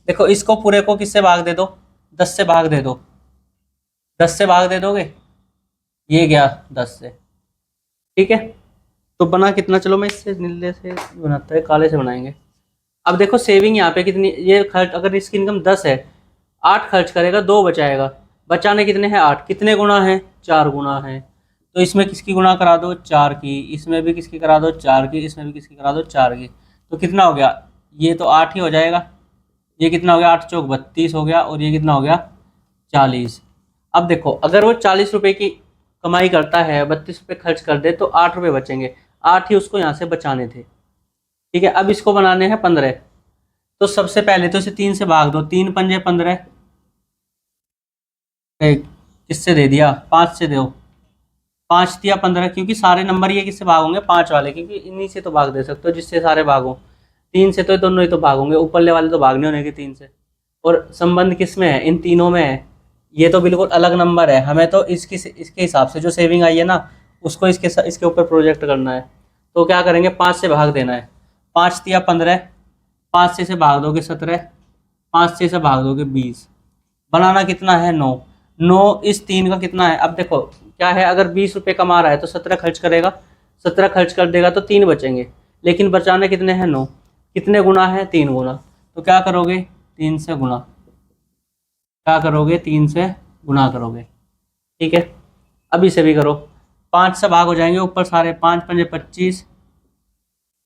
देखो इसको पूरे को किससे भाग दे दो, 10 से भाग दे दो, 10 से भाग दे दोगे, ये गया 10 से। ठीक है, तो बना कितना, चलो मैं इससे नीले से बनाता है, काले से बनाएंगे। अब देखो सेविंग यहाँ पे कितनी, ये खर्च अगर इसकी इनकम 10 है, 8 खर्च करेगा, 2 बचाएगा। बचाने कितने हैं, 8। कितने गुना है, 4 गुना है। तो इसमें किसकी गुना करा दो, 4 की। इसमें भी किसकी करा दो, 4 की। इसमें भी किसकी करा दो, 4 की। तो कितना हो गया, ये तो 8 ही हो जाएगा। ये कितना हो गया, 8 चौक 32 हो गया, और ये कितना हो गया, 40। अब देखो अगर वो 40 रुपये की कमाई करता है, 32 रुपये खर्च कर दे, तो 8 रुपये बचेंगे। 8 ही उसको यहाँ से बचाने थे। ठीक है, अब इसको बनाने हैं 15। तो सबसे पहले तो इसे 3 से भाग दो, 3 पंजे 15। किससे दे दिया, 5 से दो, 5 दिया 15, क्योंकि सारे नंबर ये किससे भाग होंगे, 5 वाले, क्योंकि इन्हीं से तो भाग दे सकते हो जिससे सारे भागो। 3 से तो दोनों ही तो भाग होंगे, ऊपरले वाले तो भाग नहीं होने के 3 से। और संबंध किस में है, इन तीनों में है। ये तो बिल्कुल अलग नंबर है, हमें तो इसके हिसाब से जो सेविंग आई है ना, उसको इसके ऊपर प्रोजेक्ट करना है। तो क्या करेंगे, 5 से भाग देना है। 5 दिया 15, 5 से इसे भाग दोगे 17, 5 से इसे भाग दोगे 20। बनाना कितना है, 9। 9 इस 3 का कितना है, अब देखो क्या है, अगर 20 रुपये कमा रहा है तो 17 खर्च करेगा, 17 खर्च कर देगा तो 3 बचेंगे। लेकिन बचाने कितने हैं, 9। कितने गुना है, 3 गुना। तो क्या करोगे, 3 से गुना। क्या करोगे, 3 से गुना करोगे। ठीक है, अब इसे भी करो। 5 से भाग हो जाएंगे ऊपर सारे, 5 पंजे 25,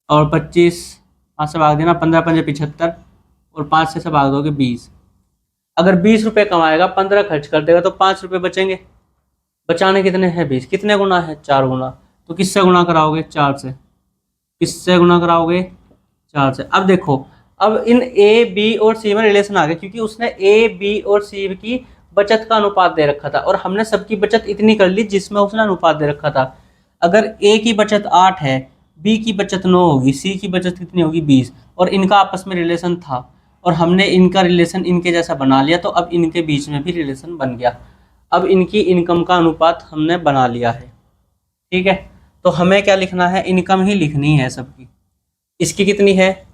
और 25 5 से भाग देना, 15 पंजे 75, और 5 से भाग दोगे 20। अगर 20 रुपये कमाएगा, 15 खर्च कर देगा, तो 5 रुपये बचेंगे। बचाने कितने हैं, 20। कितने गुना है, 4 गुना। तो किससे गुना कराओगे, 4 से। किससे गुना कराओगे, 4 से। अब देखो, अब इन ए बी और सी में रिलेशन आ गया, क्योंकि उसने ए बी और सी की बचत का अनुपात दे रखा था, और हमने सबकी बचत इतनी कर ली जिसमें उसने अनुपात दे रखा था। अगर ए की बचत 8 है, बी की बचत 9 होगी, सी की बचत कितनी होगी, 20, और इनका आपस में रिलेशन था, और हमने इनका रिलेशन इनके जैसा बना लिया, तो अब इनके बीच में भी रिलेशन बन गया। अब इनकी इनकम का अनुपात हमने बना लिया है। ठीक है, तो हमें क्या लिखना है, इनकम ही लिखनी है सबकी। इसकी कितनी है,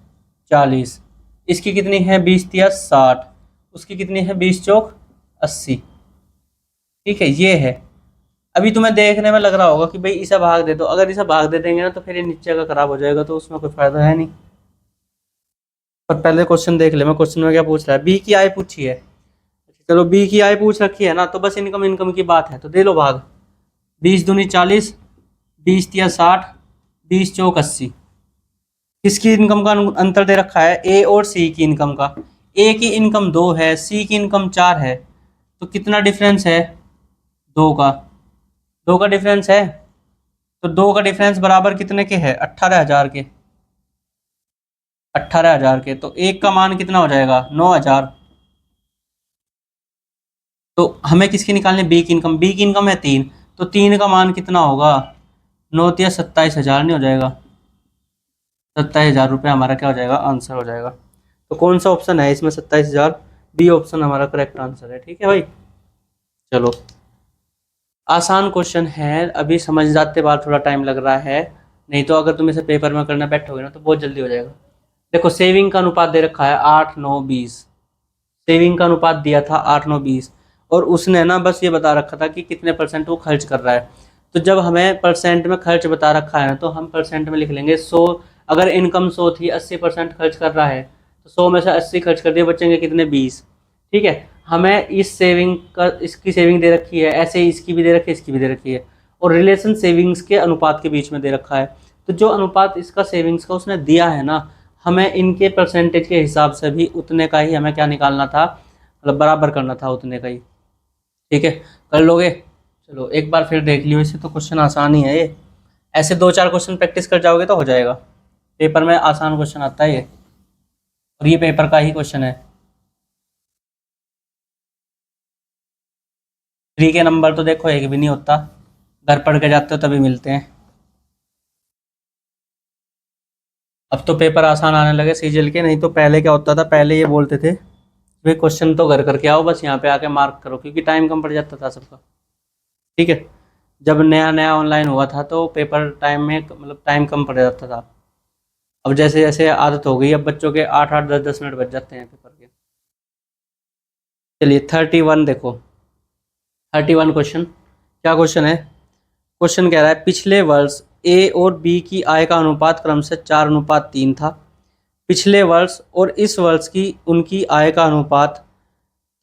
40। इसकी कितनी है, 20 या 60। उसकी कितनी है, 20 चौक 80। ठीक है, ये है। अभी तुम्हें देखने में लग रहा होगा कि भाई इसे भाग दे दो, अगर इसे भाग दे देंगे ना तो फिर ये नीचे का खराब हो जाएगा, तो उसमें कोई फायदा है नहीं। पर पहले क्वेश्चन देख ले, मैं क्वेश्चन में क्या पूछ रहा है, बी की आय पूछी है। चलो बी की आय पूछ रखी है ना, तो बस इनकम इनकम की बात है, तो दे लो भाग। 20 दूनी 40, 20 तिया 60, 20 चौक 80। किसकी इनकम का अंतर दे रखा है, ए और सी की इनकम का। ए की इनकम 2 है, सी की इनकम 4 है, तो कितना डिफरेंस है, 2 का। 2 का डिफरेंस है, तो 2 का डिफरेंस बराबर कितने के है, 18,000 के। 18,000 के, तो एक का मान कितना हो जाएगा, 9,000। तो हमें किसकी निकालनी, बी की इनकम। बी की इनकम है 3, तो 3 का मान कितना होगा, 9 तिया 27,000 नहीं हो जाएगा। 27,000 रुपये हमारा क्या हो जाएगा, आंसर हो जाएगा। तो कौन सा ऑप्शन है इसमें 27,000, बी ऑप्शन हमारा करेक्ट आंसर है। ठीक है भाई, चलो आसान क्वेश्चन है, अभी समझ जाते बाद थोड़ा टाइम लग रहा है, नहीं तो अगर तुम इसे पेपर में करना बैठोगे ना तो बहुत जल्दी हो जाएगा। देखो सेविंग का अनुपात दे रखा है 8, 9, 20। सेविंग का अनुपात दिया था 8, 9, 20, और उसने ना बस ये बता रखा था कि कितने परसेंट वो खर्च कर रहा है। तो जब हमें परसेंट में खर्च बता रखा है ना, तो हम परसेंट में लिख लेंगे 100। अगर इनकम 100 थी, 80% खर्च कर रहा है, तो 100 में से 80 खर्च कर दिए, बचेंगे कितने, 20। ठीक है, हमें इस सेविंग का, इसकी सेविंग दे रखी है, ऐसे ही इसकी भी दे रखी है, इसकी भी दे रखी है, और रिलेशन सेविंग्स के अनुपात के बीच में दे रखा है। तो जो अनुपात इसका सेविंग्स का उसने दिया है ना, हमें इनके परसेंटेज के हिसाब से भी उतने का ही हमें क्या निकालना था, मतलब बराबर करना था उतने का ही। ठीक है, कर लोगे। चलो एक बार फिर देख लियो, इसे तो क्वेश्चन आसान ही है ये, ऐसे 2-4 क्वेश्चन प्रैक्टिस कर जाओगे तो हो जाएगा। पेपर में आसान क्वेश्चन आता है ये, और ये पेपर का ही क्वेश्चन है। 3 के नंबर तो देखो एक भी नहीं होता, घर पढ़ के जाते हो तभी मिलते हैं। अब तो पेपर आसान आने लगे सीजीएल के, नहीं तो पहले क्या होता था, पहले ये बोलते थे भाई क्वेश्चन तो घर करके आओ, बस यहाँ पे आके मार्क करो, क्योंकि टाइम कम पड़ जाता था सबका। ठीक है, जब नया नया ऑनलाइन हुआ था तो पेपर टाइम में मतलब टाइम कम पड़ जाता था। अब जैसे जैसे आदत हो गई, अब बच्चों के 8-8, 10-10 मिनट बच जाते हैं पेपर के। चलिए 31 देखो, 31 क्वेश्चन, क्या क्वेश्चन है, क्वेश्चन कह रहा है पिछले वर्ष ए और बी की आय का अनुपात क्रमशः 4:3 था। पिछले वर्ष और इस वर्ष की उनकी आय का अनुपात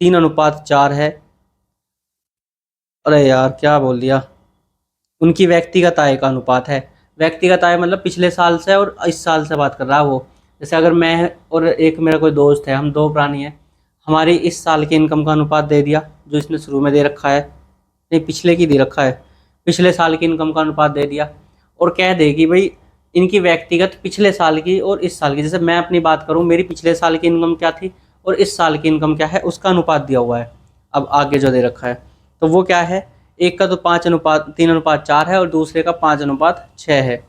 3:4 है। अरे यार क्या बोल दिया, उनकी व्यक्तिगत आय का अनुपात है। व्यक्तिगत आय मतलब पिछले साल से और इस साल से बात कर रहा है वो। जैसे अगर मैं और एक मेरा कोई दोस्त है, हम दो प्राणी हैं, हमारी इस साल की इनकम का अनुपात दे दिया जो इसने शुरू में दे रखा है, नहीं पिछले की दे रखा है, पिछले साल की इनकम का अनुपात दे दिया, और कह दे कि भाई इनकी व्यक्तिगत पिछले साल की और इस साल की, जैसे मैं अपनी बात करूँ, मेरी पिछले साल की इनकम क्या थी और इस साल की इनकम क्या है, उसका अनुपात दिया हुआ है। अब आगे जो दे रखा है तो वो क्या है, एक का तो 3:4 है और दूसरे का 5:6 है।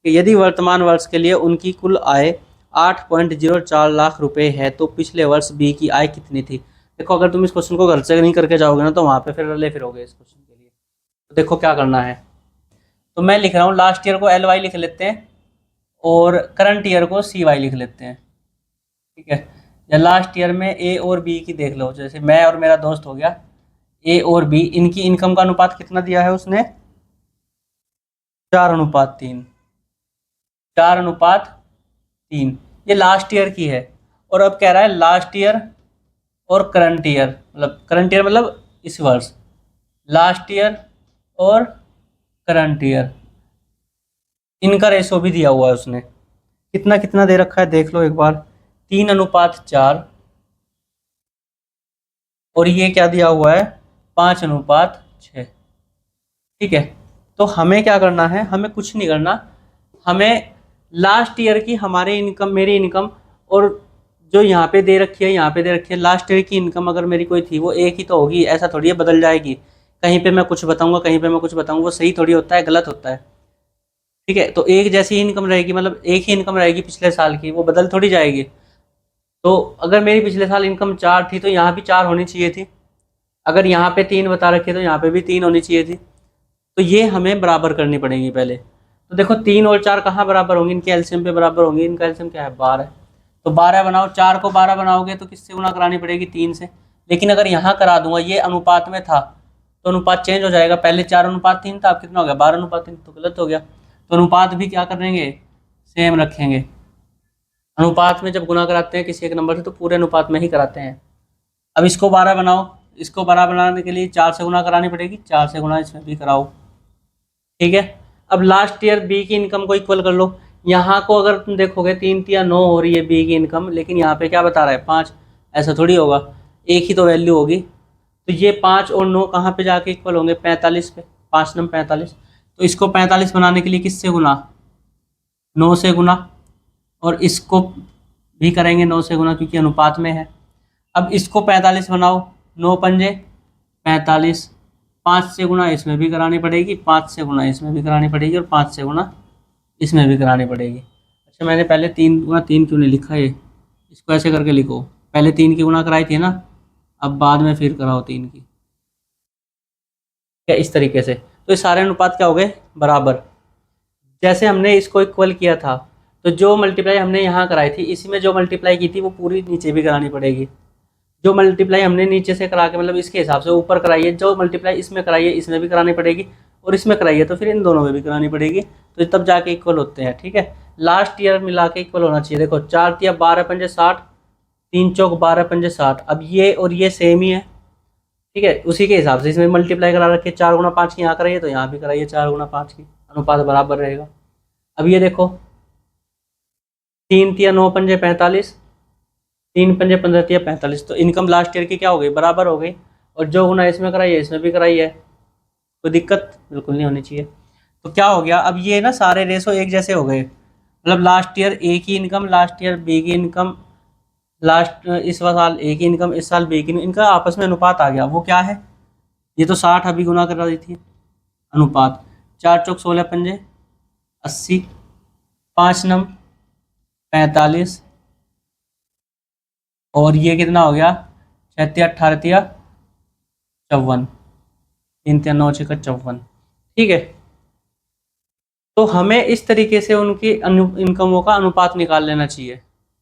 यदि वर्तमान वर्ष के लिए उनकी कुल आय 8.04 लाख रुपए है, तो पिछले वर्ष बी की आय कितनी थी। देखो अगर तुम इस क्वेश्चन को घर से नहीं करके जाओगे ना, तो वहाँ पे फिर रले फिरोगे इस क्वेश्चन के लिए। तो देखो क्या करना है, तो मैं लिख रहा हूँ लास्ट ईयर को LY लिख लेते हैं, और करंट ईयर को CY लिख लेते हैं। ठीक है, या लास्ट ईयर में ए और बी की देख लो, जैसे मैं और मेरा दोस्त हो गया, ए और बी, इनकी इनकम का अनुपात कितना दिया है उसने, 4:3। 4:3, ये लास्ट ईयर की है। और अब कह रहा है लास्ट ईयर और करंट ईयर, मतलब करंट ईयर मतलब इस वर्ष, लास्ट ईयर और करंट ईयर, इनका रेशो भी दिया हुआ है उसने। कितना कितना दे रखा है देख लो एक बार, 3:4, और ये क्या दिया हुआ है, 5:6। ठीक है, तो हमें क्या करना है, हमें कुछ नहीं करना, हमें लास्ट ईयर की हमारे इनकम, मेरी इनकम, और जो यहाँ पे दे रखी है, यहाँ पे दे रखी है लास्ट ईयर की इनकम, अगर मेरी कोई थी वो एक ही तो होगी, ऐसा थोड़ी है बदल जाएगी। कहीं पे मैं कुछ बताऊंगा, कहीं पे मैं कुछ बताऊंगा, वो सही थोड़ी होता है, गलत होता है। ठीक है, तो एक जैसी इनकम रहेगी, मतलब एक ही इनकम रहेगी पिछले साल की, वो बदल थोड़ी जाएगी। तो अगर मेरी पिछले साल इनकम 4 थी, तो यहाँ भी 4 होनी चाहिए थी। अगर यहाँ पे 3 बता रखे तो यहाँ पे भी 3 होनी चाहिए थी। तो ये हमें बराबर करनी पड़ेगी पहले। तो देखो 3 और 4 कहाँ बराबर होंगी, इनके एलसीएम पे बराबर होंगी। इनका एलसीएम क्या है, 12। तो 12 बनाओ, 4 को 12 बनाओगे तो किससे गुना करानी पड़ेगी, 3 से। लेकिन अगर यहाँ करा दूंगा, ये अनुपात में था, तो अनुपात चेंज हो जाएगा। पहले 4:3 था, अब कितना हो गया 12:3, तो गलत हो गया। तो अनुपात भी क्या करेंगे, सेम रखेंगे। अनुपात में जब गुना कराते हैं किसी एक नंबर से तो पूरे अनुपात में ही कराते हैं। अब इसको 12 बनाओ, इसको 12 बनाने के लिए 4 से गुना करानी पड़ेगी, 4 से गुना इसमें भी कराओ, ठीक है। अब लास्ट ईयर बी की इनकम को इक्वल कर लो। यहाँ को अगर तुम देखोगे 3 तिया 9 हो रही है बी की इनकम, लेकिन यहाँ पे क्या बता रहा है 5, ऐसा थोड़ी होगा, एक ही तो वैल्यू होगी। तो ये 5 और 9 कहाँ पे जाके इक्वल होंगे, 45 पे, 5 9 45। तो इसको 45 बनाने के लिए किससे गुना, 9 से गुना, और इसको भी करेंगे 9 से गुना क्योंकि अनुपात में है। अब इसको 45 बनाओ, 9 पंजे 45, 5 से गुना इसमें भी करानी पड़ेगी, 5 से गुना इसमें भी करानी पड़ेगी, और 5 से गुना इसमें भी करानी पड़ेगी। अच्छा, मैंने पहले 3 गुना 3 क्यों नहीं लिखा, ये इसको ऐसे करके लिखो, पहले 3 की गुना कराई थी ना, अब बाद में फिर कराओ 3 की, क्या इस तरीके से। तो ये सारे अनुपात क्या हो गए, बराबर। जैसे हमने इसको इक्वल किया था, तो जो मल्टीप्लाई हमने यहाँ कराई थी, इसी में जो मल्टीप्लाई की थी वो पूरी नीचे भी करानी पड़ेगी। जो मल्टीप्लाई हमने नीचे से करा के, मतलब इसके हिसाब से ऊपर कराई है, जो मल्टीप्लाई इसमें कराई है इसमें भी करानी पड़ेगी, और इसमें कराई है तो फिर इन दोनों में भी करानी पड़ेगी, तो तब जाके इक्वल होते हैं, ठीक है। लास्ट ईयर मिला के इक्वल होना चाहिए। देखो 4 तिया 12 पंजे 60, 3 चौक 12 पंजे 60। अब ये और ये सेम ही है, ठीक है, उसी के हिसाब से इसमें मल्टीप्लाई करा रखे, 4 गुना 5 की यहाँ कराइए तो यहाँ भी कराइए 4 गुना 5 की, अनुपात बराबर रहेगा। अब ये देखो 3 तिया 9 पंजे 45, 3 पंजे 15 तिया 45, तो इनकम लास्ट ईयर की क्या हो गई, बराबर हो गई, और जो गुना इसमें कराई है इसमें भी कराई है, कोई दिक्कत बिल्कुल नहीं होनी चाहिए। तो क्या हो गया, अब ये ना सारे रेशो एक जैसे हो गए, मतलब लास्ट ईयर ए की इनकम, लास्ट ईयर बी की इनकम, लास्ट इस साल ए की इनकम, इस साल बी की, इनका आपस में अनुपात आ गया। वो क्या है, ये तो 60 अभी गुना करा दी थी, अनुपात 4 चौक 16 पंजे 80, 5 नम 45, और ये कितना हो गया 6 तिया 18 तिया 54, 3 तिया 9 6 54, ठीक है। तो हमें इस तरीके से उनकी इनकमों का अनुपात निकाल लेना चाहिए।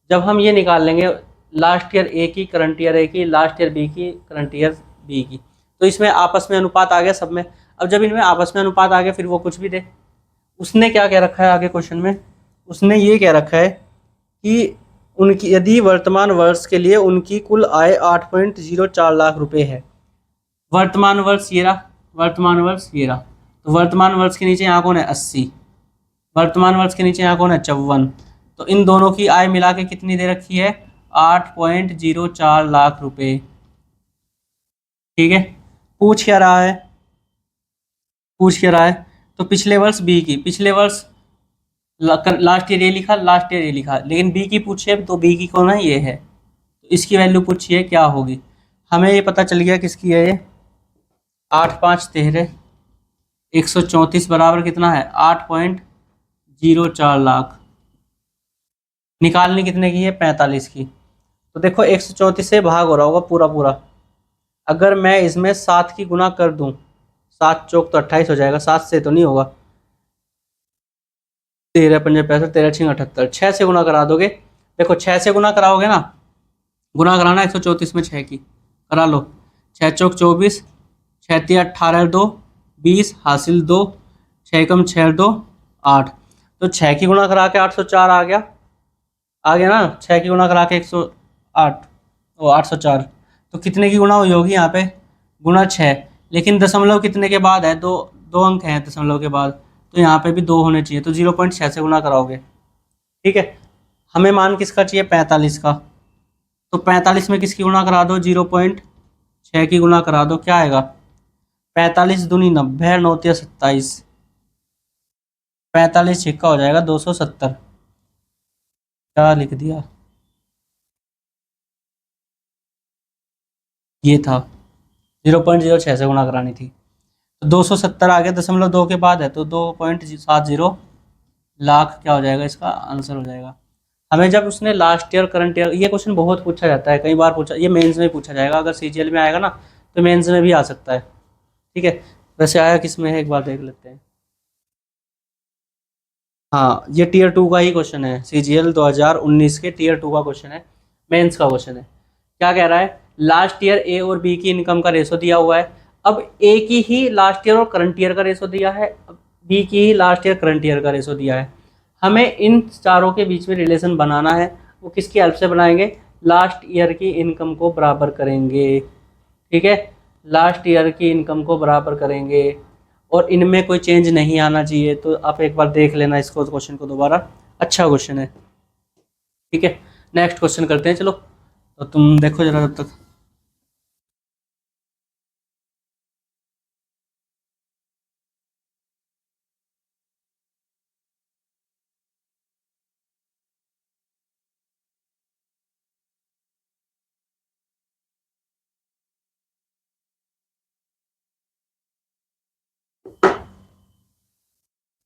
जब हम ये निकाल लेंगे लास्ट ईयर ए की, करंट ईयर ए की, लास्ट ईयर बी की, करंट ईयर बी की, तो इसमें आपस में अनुपात आ गया सब में। अब जब इनमें आपस में अनुपात आ गया फिर वो कुछ भी दे। उसने क्या कह रखा है आगे क्वेश्चन में, उसने ये कह रखा है कि उनकी यदि वर्तमान वर्ष के लिए उनकी कुल आय 8.04 लाख रुपए है। वर्तमान वर्ष ये रहा, वर्तमान वर्ष ये रहा, तो वर्तमान वर्ष के नीचे यहाँ कौन है 80, वर्तमान वर्ष के नीचे यहाँ कौन है 54, तो इन दोनों की आय मिला के कितनी दे रखी है 8.04 लाख रुपए, ठीक है। पूछ क्या रहा है, पूछ क्या रहा है, तो पिछले वर्ष बी की, पिछले वर्ष लास्ट ईयर ये लिखा, लास्ट ईयर ये लिखा, लेकिन बी की पूछिए तो बी की कौन है ये है, तो इसकी वैल्यू पूछिए क्या होगी। हमें ये पता चल गया किसकी है ये, 8 5 13 134 बराबर कितना है 8.04 लाख। निकालनी कितने की है 45 की। तो देखो 134 से भाग हो रहा होगा पूरा पूरा, अगर मैं इसमें 7 की गुना कर दूं, 7 चौक तो 28 हो जाएगा, 7 से तो नहीं होगा, 13 पंजे 65, 13 6 78, 6 से गुना करा दोगे। देखो 6 से गुना कराओगे ना, गुना कराना 134 में 6 की करा लो, 6 चौक 24, 6 तिया 18 2 20 हासिल 2, 6 कम 6 2 8, तो 6 की गुना करा के 804 आ गया, आ गया ना, 6 की गुना करा के 108 वो 804, तो कितने की गुना हुई होगी यहाँ पे गुना 6, लेकिन दशमलव कितने के बाद है, दो दो अंक हैं दशमलव के बाद, तो यहाँ पे भी 2 होने चाहिए, तो 0.6 से गुना कराओगे, ठीक है। हमें मान किसका चाहिए 45 का, तो 45 में किसकी गुना करा दो 0.6 की गुना करा दो, क्या आएगा 45 दूनी 90, 9 तिया 27, 45 छिक्का हो जाएगा 270, क्या लिख दिया, ये था 0.06 से गुना करानी थी, तो 270 आ गया, दशमलव 2 के बाद है तो 2.70 लाख क्या हो जाएगा, इसका आंसर हो जाएगा। हमें जब उसने लास्ट ईयर करंट ईयर, ये क्वेश्चन बहुत पूछा जाता है, कई बार पूछा, ये मेंस में पूछा जाएगा, अगर सीजीएल में आएगा ना तो मेंस में भी आ सकता है, ठीक है। वैसे आया किस में है एक बार देख लेते हैं। हाँ, ये टीयर 2 का ही क्वेश्चन है, सीजीएल 2019 के टीयर 2 का क्वेश्चन है, मेंस का क्वेश्चन है। क्या कह रहा है, लास्ट ईयर ए और बी की इनकम का रेशो दिया हुआ है, अब ए की ही लास्ट ईयर और करंट ईयर का रेशो दिया है, अब बी की ही लास्ट ईयर करंट ईयर का रेशो दिया है। हमें इन चारों के बीच में रिलेशन बनाना है। वो किसकी हेल्प से बनाएंगे? लास्ट ईयर की इनकम को बराबर करेंगे। ठीक है, लास्ट ईयर की इनकम को बराबर करेंगे और इनमें कोई चेंज नहीं आना चाहिए। तो आप एक बार देख लेना इसको, क्वेश्चन को दोबारा, अच्छा क्वेश्चन है। ठीक है, नेक्स्ट क्वेश्चन करते हैं। चलो तो तुम देखो जरा जब तक।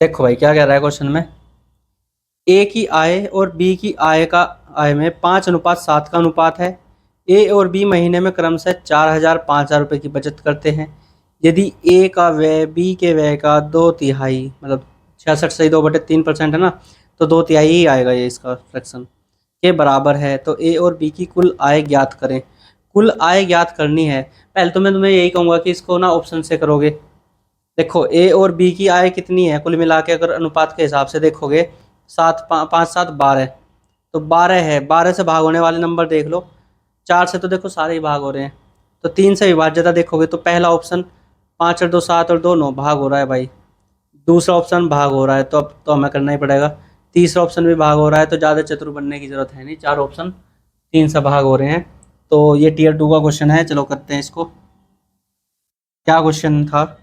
देखो भाई क्या कह रहा है क्वेश्चन में, ए की आय और बी की आय में 5:7 का अनुपात है। ए और बी महीने में क्रमशः 4,000 5,000 रुपये की बचत करते हैं। यदि ए का व्यय बी के व्यय का 2/3 मतलब 66 सही 2/3% है ना, तो 2/3 ही आएगा ये इसका फ्रैक्शन के बराबर है, तो ए और बी की कुल आय ज्ञात करें। कुल आय ज्ञात करनी है, पहले तो मैं तुम्हें यही कहूँगा कि इसको ना ऑप्शन से करोगे। देखो ए और बी की आय कितनी है कुल मिला के, अगर अनुपात के हिसाब से देखोगे, 5 7 तो 12 है। 12 से भाग होने वाले नंबर देख लो, 4 से तो देखो सारे ही भाग हो रहे हैं, तो 3 से विभाज्यता देखोगे तो पहला ऑप्शन 5 और 2 7 और 2 9 भाग हो रहा है भाई। दूसरा ऑप्शन भाग हो रहा है, तो अब तो हमें करना ही पड़ेगा। तीसरा ऑप्शन भी भाग हो रहा है, तो ज़्यादा चतुर बनने की जरूरत है नहीं, 4 ऑप्शन 3 से भाग हो रहे हैं। तो ये टीयर 2 का क्वेश्चन है। चलो करते हैं इसको। क्या क्वेश्चन था?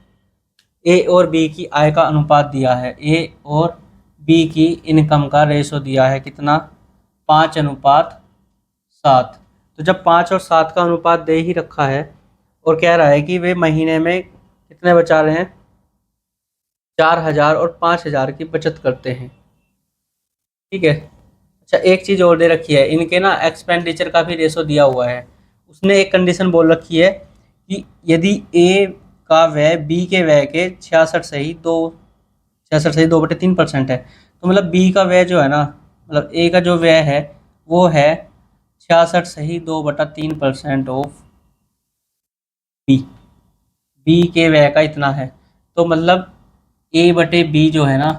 ए और बी की आय का अनुपात दिया है, ए और बी की इनकम का रेशो दिया है कितना? 5:7। तो जब 5 और 7 का अनुपात दे ही रखा है और कह रहा है कि वे महीने में कितने बचा रहे हैं, 4,000 और 5,000 की बचत करते हैं। ठीक है, अच्छा एक चीज़ और दे रखी है, इनके ना एक्सपेंडिचर का भी रेशो दिया हुआ है। उसने एक कंडीशन बोल रखी है कि यदि ए का व्यय बी के व्यय के 66 सही 2/3% है, तो मतलब बी का व्यय जो है ना, मतलब ए का जो व्यय है वो है 66 सही 2/3% ऑफ बी। बी के व्यय का इतना है, तो मतलब ए बटे बी जो है ना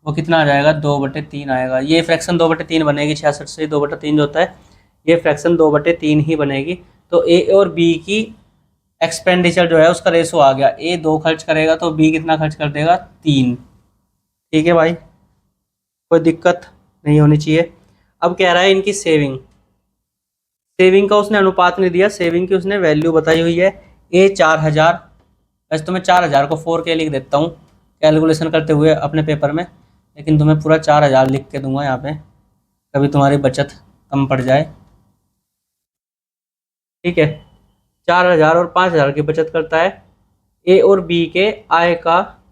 वो कितना आ जाएगा? 2/3 आएगा। ये फ्रैक्शन 2/3 बनेगी, 66 से 2/3 जो होता है ये फ्रैक्शन 2/3 ही बनेगी। तो ए और बी की एक्सपेंडिचर जो है उसका रेशो आ गया, ए 2 खर्च करेगा तो बी कितना खर्च कर देगा? 3। ठीक है भाई, कोई दिक्कत नहीं होनी चाहिए। अब कह रहा है इनकी सेविंग, सेविंग का उसने अनुपात नहीं दिया, सेविंग की उसने वैल्यू बताई हुई है। ए 4,000, वैसे तो मैं 4,000 को 4 के लिख देता हूँ कैलकुलेशन करते हुए अपने पेपर में, लेकिन तुम्हें पूरा 4,000 लिख के दूंगा यहाँ पे, कभी तुम्हारी बचत कम पड़ जाए। ठीक है, 4,000 और 5,000 की बचत करता है। ए और बी के आय का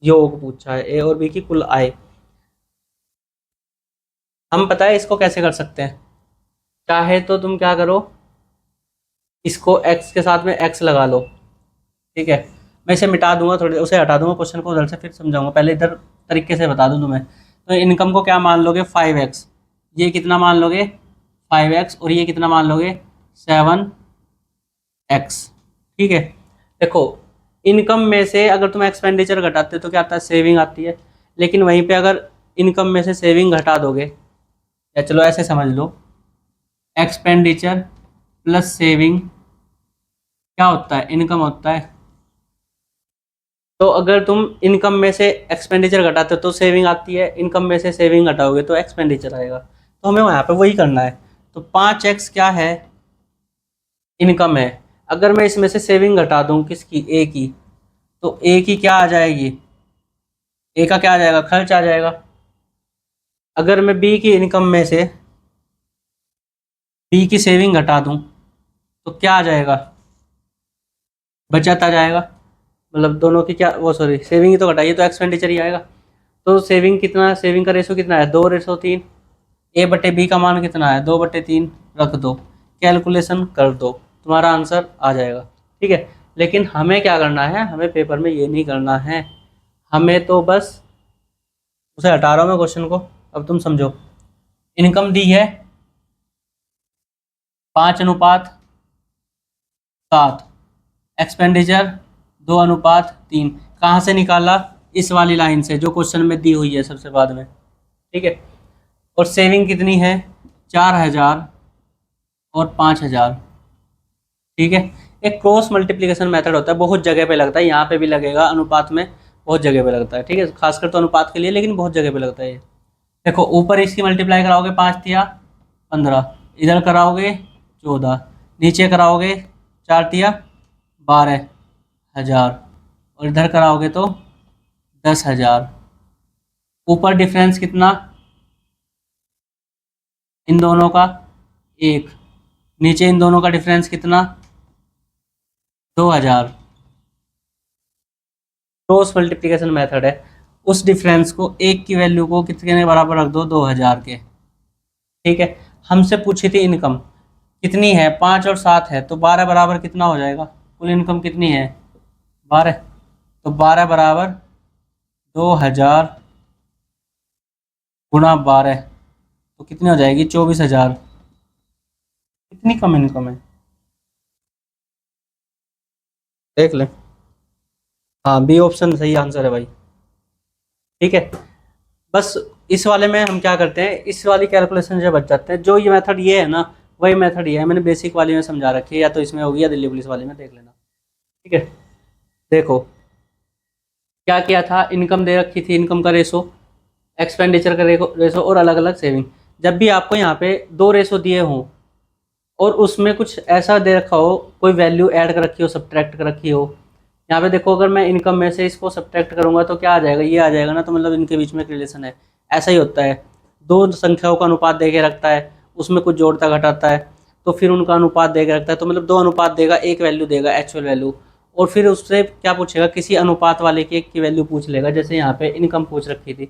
योग पूछा है, ए और बी की कुल आय। हम पता है इसको कैसे कर सकते हैं, चाहे तो तुम क्या करो, इसको x के साथ में x लगा लो। ठीक है, मैं इसे मिटा दूंगा, थोड़ी उसे हटा दूंगा, क्वेश्चन को उधर से फिर समझाऊंगा, पहले इधर तरीके से बता दूं तुम्हें। तो इनकम को क्या मान लोगे? 5x। ये कितना मान लोगे? 5x। और ये कितना मान लोगे? 7x। ठीक है, देखो इनकम में से अगर तुम एक्सपेंडिचर घटाते हो तो क्या आता है? सेविंग आती है। लेकिन वहीं पे अगर इनकम में से सेविंग घटा दोगे, या चलो ऐसे समझ लो, एक्सपेंडिचर प्लस सेविंग क्या होता है? इनकम होता है। तो अगर तुम इनकम में से एक्सपेंडिचर घटाते हो तो सेविंग आती है, इनकम में से सेविंग घटाओगे तो एक्सपेंडिचर आएगा। तो हमें यहाँ पे वही करना है। तो 5x क्या है? इनकम है। अगर मैं इसमें से सेविंग घटा दूँ किसकी? ए की, तो ए की क्या आ जाएगी? ए का क्या आ जाएगा? खर्च आ जाएगा। अगर मैं बी की इनकम में से बी की सेविंग घटा दूँ तो क्या आ जाएगा? बचत आ जाएगा। मतलब दोनों की क्या, वो सॉरी सेविंग ही तो घटाइए तो एक्सपेंडिचर ही आएगा। तो सेविंग कितना, सेविंग का रेशो कितना है? 2:3। ए बटे बी का मान कितना है? 2/3 रख दो, कैलकुलेशन कर दो, तुम्हारा आंसर आ जाएगा। ठीक है, लेकिन हमें क्या करना है? हमें पेपर में ये नहीं करना है, हमें तो बस उसे हटा रहा हूँ मैं क्वेश्चन को। अब तुम समझो, इनकम दी है 5:7, एक्सपेंडिचर 2:3। कहाँ से निकाला? इस वाली लाइन से जो क्वेश्चन में दी हुई है सबसे बाद में, ठीक है। और सेविंग कितनी है? 4,000 और 5,000, ठीक है। एक क्रॉस मल्टीप्लिकेशन मेथड होता है, बहुत जगह पे लगता है, यहाँ पे भी लगेगा, अनुपात में बहुत जगह पे लगता है, ठीक है, खासकर तो अनुपात के लिए, लेकिन बहुत जगह पे लगता है ये। देखो ऊपर इसकी मल्टीप्लाई कराओगे 5 तिया 15, इधर कराओगे 14, नीचे कराओगे 4 तिया 12,000, और इधर कराओगे तो 10,000। ऊपर डिफरेंस कितना इन दोनों का? 1। नीचे इन दोनों का डिफरेंस कितना? 2,000। क्रॉस मल्टीप्लिकेशन मेथड है। उस डिफरेंस को, एक की वैल्यू को कितने के बराबर रख दो? 2,000 के, ठीक है। हमसे पूछी थी इनकम कितनी है, 5 और 7 है, तो 12 बराबर कितना हो जाएगा? कुल इनकम कितनी है? 12। तो 12 बराबर 2,000 गुणा 12, तो कितनी हो जाएगी? 24,000। कितनी कम इनकम है, देख ले। हाँ, बी ऑप्शन सही आंसर है भाई, ठीक है। बस इस वाले में हम क्या करते हैं, इस वाली कैलकुलेशन से बच जाते हैं। जो ये मेथड ये है ना, वही मेथड ये है, मैंने बेसिक वाली में समझा रखी है, या तो इसमें होगी या दिल्ली पुलिस वाली में, देख लेना, ठीक है। देखो क्या किया था, इनकम दे रखी थी, इनकम का रेशो, एक्सपेंडिचर का रेशो, और अलग अलग सेविंग। जब भी आपको यहाँ पे दो रेशो दिए हों और उसमें कुछ ऐसा दे रखा हो, कोई वैल्यू ऐड कर रखी हो, सब्ट्रैक्ट कर रखी हो, यहाँ पे देखो, अगर मैं इनकम में से इसको सब्ट्रैक्ट करूँगा तो क्या आ जाएगा? ये आ जाएगा ना, तो मतलब इनके बीच में एक रिलेशन है। ऐसा ही होता है, दो संख्याओं का अनुपात दे के रखता है, उसमें कुछ जोड़ता घटाता है, तो फिर उनका अनुपात दे के रखता है, तो मतलब दो अनुपात देगा, एक वैल्यू देगा एक्चुअल वैल्यू, और फिर उससे क्या पूछेगा? किसी अनुपात वाले की एक की वैल्यू पूछ लेगा। जैसे यहाँ पे इनकम पूछ रखी थी,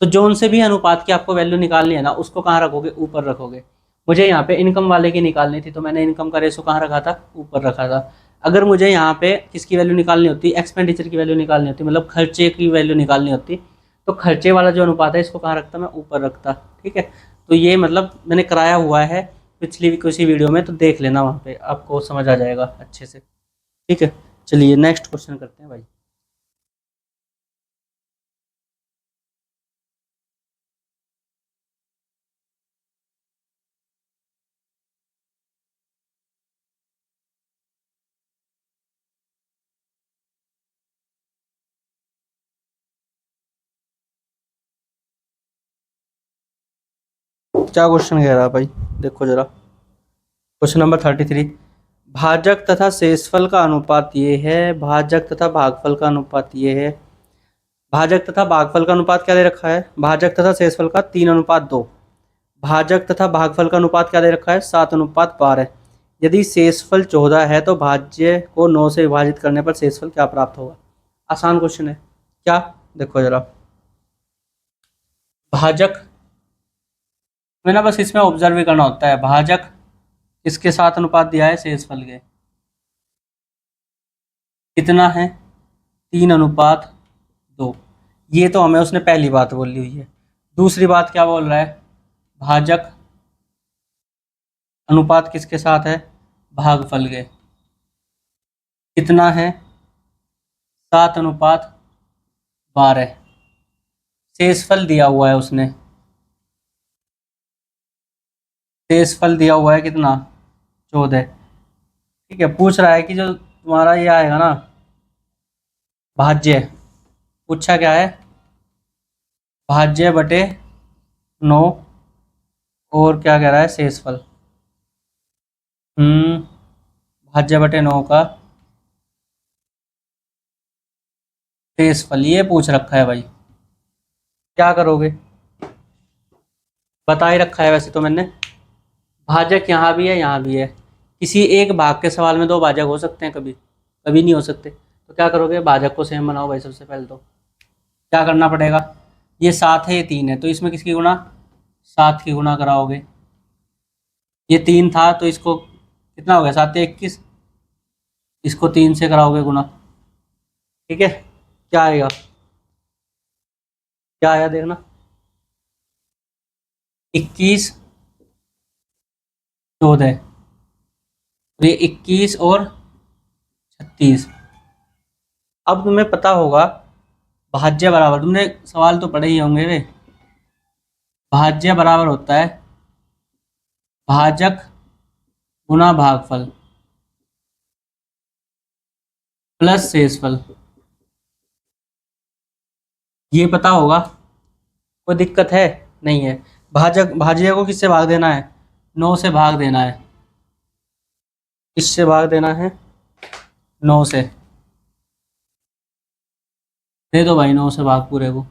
तो जो उनसे भी अनुपात की आपको वैल्यू निकालनी है ना, उसको कहाँ रखोगे? ऊपर रखोगे। मुझे यहाँ पे इनकम वाले की निकालनी थी, तो मैंने इनकम का रेशो कहाँ रखा था? ऊपर रखा था। अगर मुझे यहाँ पे किसकी वैल्यू निकालनी होती? एक्सपेंडिचर की वैल्यू निकालनी होती, मतलब खर्चे की वैल्यू निकालनी होती, तो खर्चे वाला जो अनुपात है, इसको कहाँ रखता? मैं ऊपर रखता, ठीक है। तो ये मतलब मैंने कराया हुआ है पिछली किसी वीडियो में, तो देख लेना, वहाँ पे आपको समझ आ जाएगा अच्छे से, ठीक है। चलिए नेक्स्ट क्वेश्चन करते हैं भाई। क्या क्वेश्चन कह रहा है भाई? देखो जरा, क्वेश्चन नंबर 33। भाजक तथा शेषफल का अनुपात ये है, भाजक तथा भागफल का अनुपात ये है। भाजक तथा भागफल का अनुपात क्या दे रखा है? भाजक तथा शेषफल का 3:2। भाजक तथा भागफल का अनुपात क्या दे रखा है? 7:12। यदि शेषफल 14 है तो भाज्य को 9 से विभाजित करने पर शेषफल क्या प्राप्त होगा? आसान क्वेश्चन है क्या? देखो जरा, भाजक में ना बस इसमें ऑब्जर्व भी करना होता है, भाजक किसके साथ अनुपात दिया है? शेषफल के। कितना है? 3:2। ये तो हमें उसने पहली बात बोली हुई है। दूसरी बात क्या बोल रहा है? भाजक अनुपात किसके साथ है? भागफल के। कितना है? 7:12। शेषफल दिया हुआ है उसने, शेषफल दिया हुआ है कितना? 14, ठीक है। पूछ रहा है कि जो तुम्हारा ये आएगा ना, भाज्य, पूछा क्या है? भाज्य बटे 9, और क्या कह रहा है? शेषफल। हम्म भाज्य बटे 9 का शेषफल, ये पूछ रखा है भाई। क्या करोगे? बता ही रखा है वैसे तो मैंने, भाजक यहाँ भी है, यहाँ भी है। किसी एक भाग के सवाल में दो भाजक हो सकते हैं कभी? कभी नहीं हो सकते। तो क्या करोगे? भाजक को सेम बनाओ भाई। सबसे पहले तो क्या करना पड़ेगा? ये 7 है, ये 3 है, तो इसमें किसकी गुणा? 7 की गुणा कराओगे। ये 3 था, तो इसको कितना हो गया? 7 × 21। इसको 3 से कराओगे गुणा, ठीक है। क्या आएगा? क्या आया देखना, 21, 14, और ये 21 और 36। अब तुम्हें पता होगा भाज्य बराबर, तुमने सवाल तो पढ़े ही होंगे वे। भाज्य बराबर होता है भाजक गुना भागफल प्लस शेषफल। ये पता होगा, कोई दिक्कत है? नहीं है। भाजक भाज्य को किससे भाग देना है? 9 से भाग देना है। किससे भाग देना है? 9 से। दे दो भाई 9 से भाग पूरे को।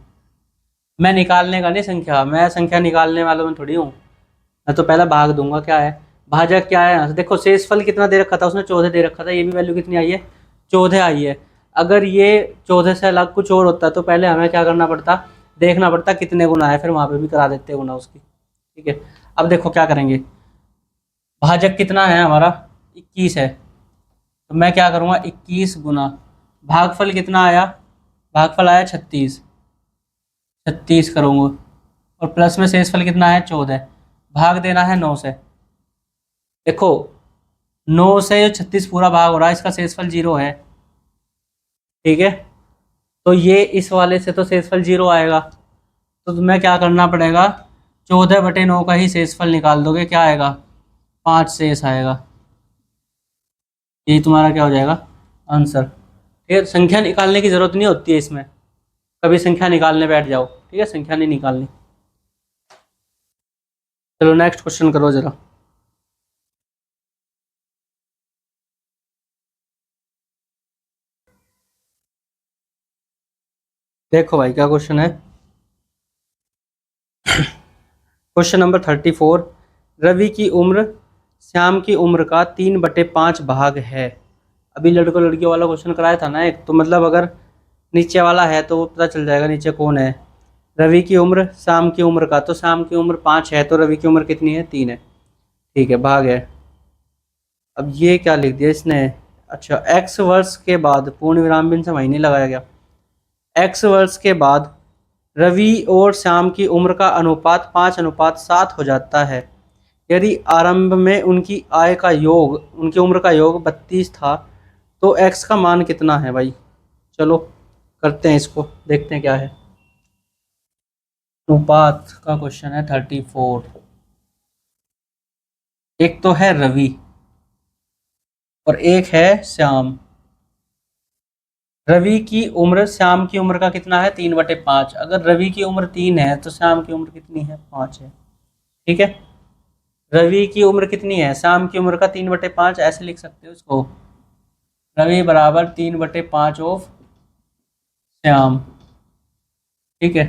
मैं निकालने का नहीं संख्या, मैं संख्या निकालने वालों में थोड़ी हूँ। मैं तो पहले भाग दूंगा। क्या है भाजक, क्या है यहाँ से देखो, शेषफल कितना दे रखा था उसने? 14 दे रखा था। ये भी वैल्यू कितनी आई है? 14 आई है। अगर ये 14 से अलग कुछ और होता तो पहले हमें क्या करना पड़ता? देखना पड़ता कितने गुना है, फिर वहां पे भी करा देते गुना उसकी। ठीक है, अब देखो क्या करेंगे। भाजक कितना है हमारा? 21 है। तो मैं क्या करूँगा, 21 गुना भागफल कितना आया? भागफल आया 36। 36 करूँगा, और प्लस में शेषफल कितना है? 14। भाग देना है 9 से। देखो 9 से 36 पूरा भाग हो रहा है, इसका शेषफल 0 है। ठीक है, तो ये इस वाले से तो शेषफल 0 आएगा। तो तुम्हें क्या करना पड़ेगा? 14/9 का ही शेषफल निकाल दोगे, क्या आएगा? 5 शेष आएगा। यही तुम्हारा क्या हो जाएगा? आंसर। ठीक है, संख्या निकालने की जरूरत नहीं होती है इसमें, कभी संख्या निकालने बैठ जाओ। ठीक है, संख्या नहीं निकालनी। चलो नेक्स्ट क्वेश्चन करो जरा। देखो भाई क्या क्वेश्चन है। Question number 34। रवि की उम्र श्याम की उम्र का 3/5 भाग है। अभी लड़कों लड़कियों वाला क्वेश्चन कराया था ना एक, तो मतलब अगर नीचे वाला है तो वो पता चल जाएगा नीचे कौन है। रवि की उम्र श्याम की उम्र का, तो श्याम की उम्र 5 है, तो रवि की उम्र कितनी है? 3 है। ठीक है, भाग है। अब ये क्या लिख दिया इसने? अच्छा, एक्स वर्ष के बाद, पूर्ण विराम बिन से वहीं नहीं लगाया गया। एक्स वर्ष के बाद रवि और श्याम की उम्र का अनुपात 5:7 हो जाता है। यदि आरंभ में उनकी आय का योग, उनकी उम्र का योग 32 था, तो एक्स का मान कितना है भाई? चलो करते हैं इसको, देखते हैं क्या है। अनुपात का क्वेश्चन है 34। एक तो है रवि और एक है श्याम। रवि की उम्र श्याम की उम्र का कितना है? 3/5। अगर रवि की उम्र 3 है तो श्याम की उम्र कितनी है? 5 है। ठीक है, रवि की उम्र कितनी है? श्याम की उम्र का 3/5, ऐसे लिख सकते हो इसको। रवि बराबर 3/5 ऑफ श्याम। ठीक है,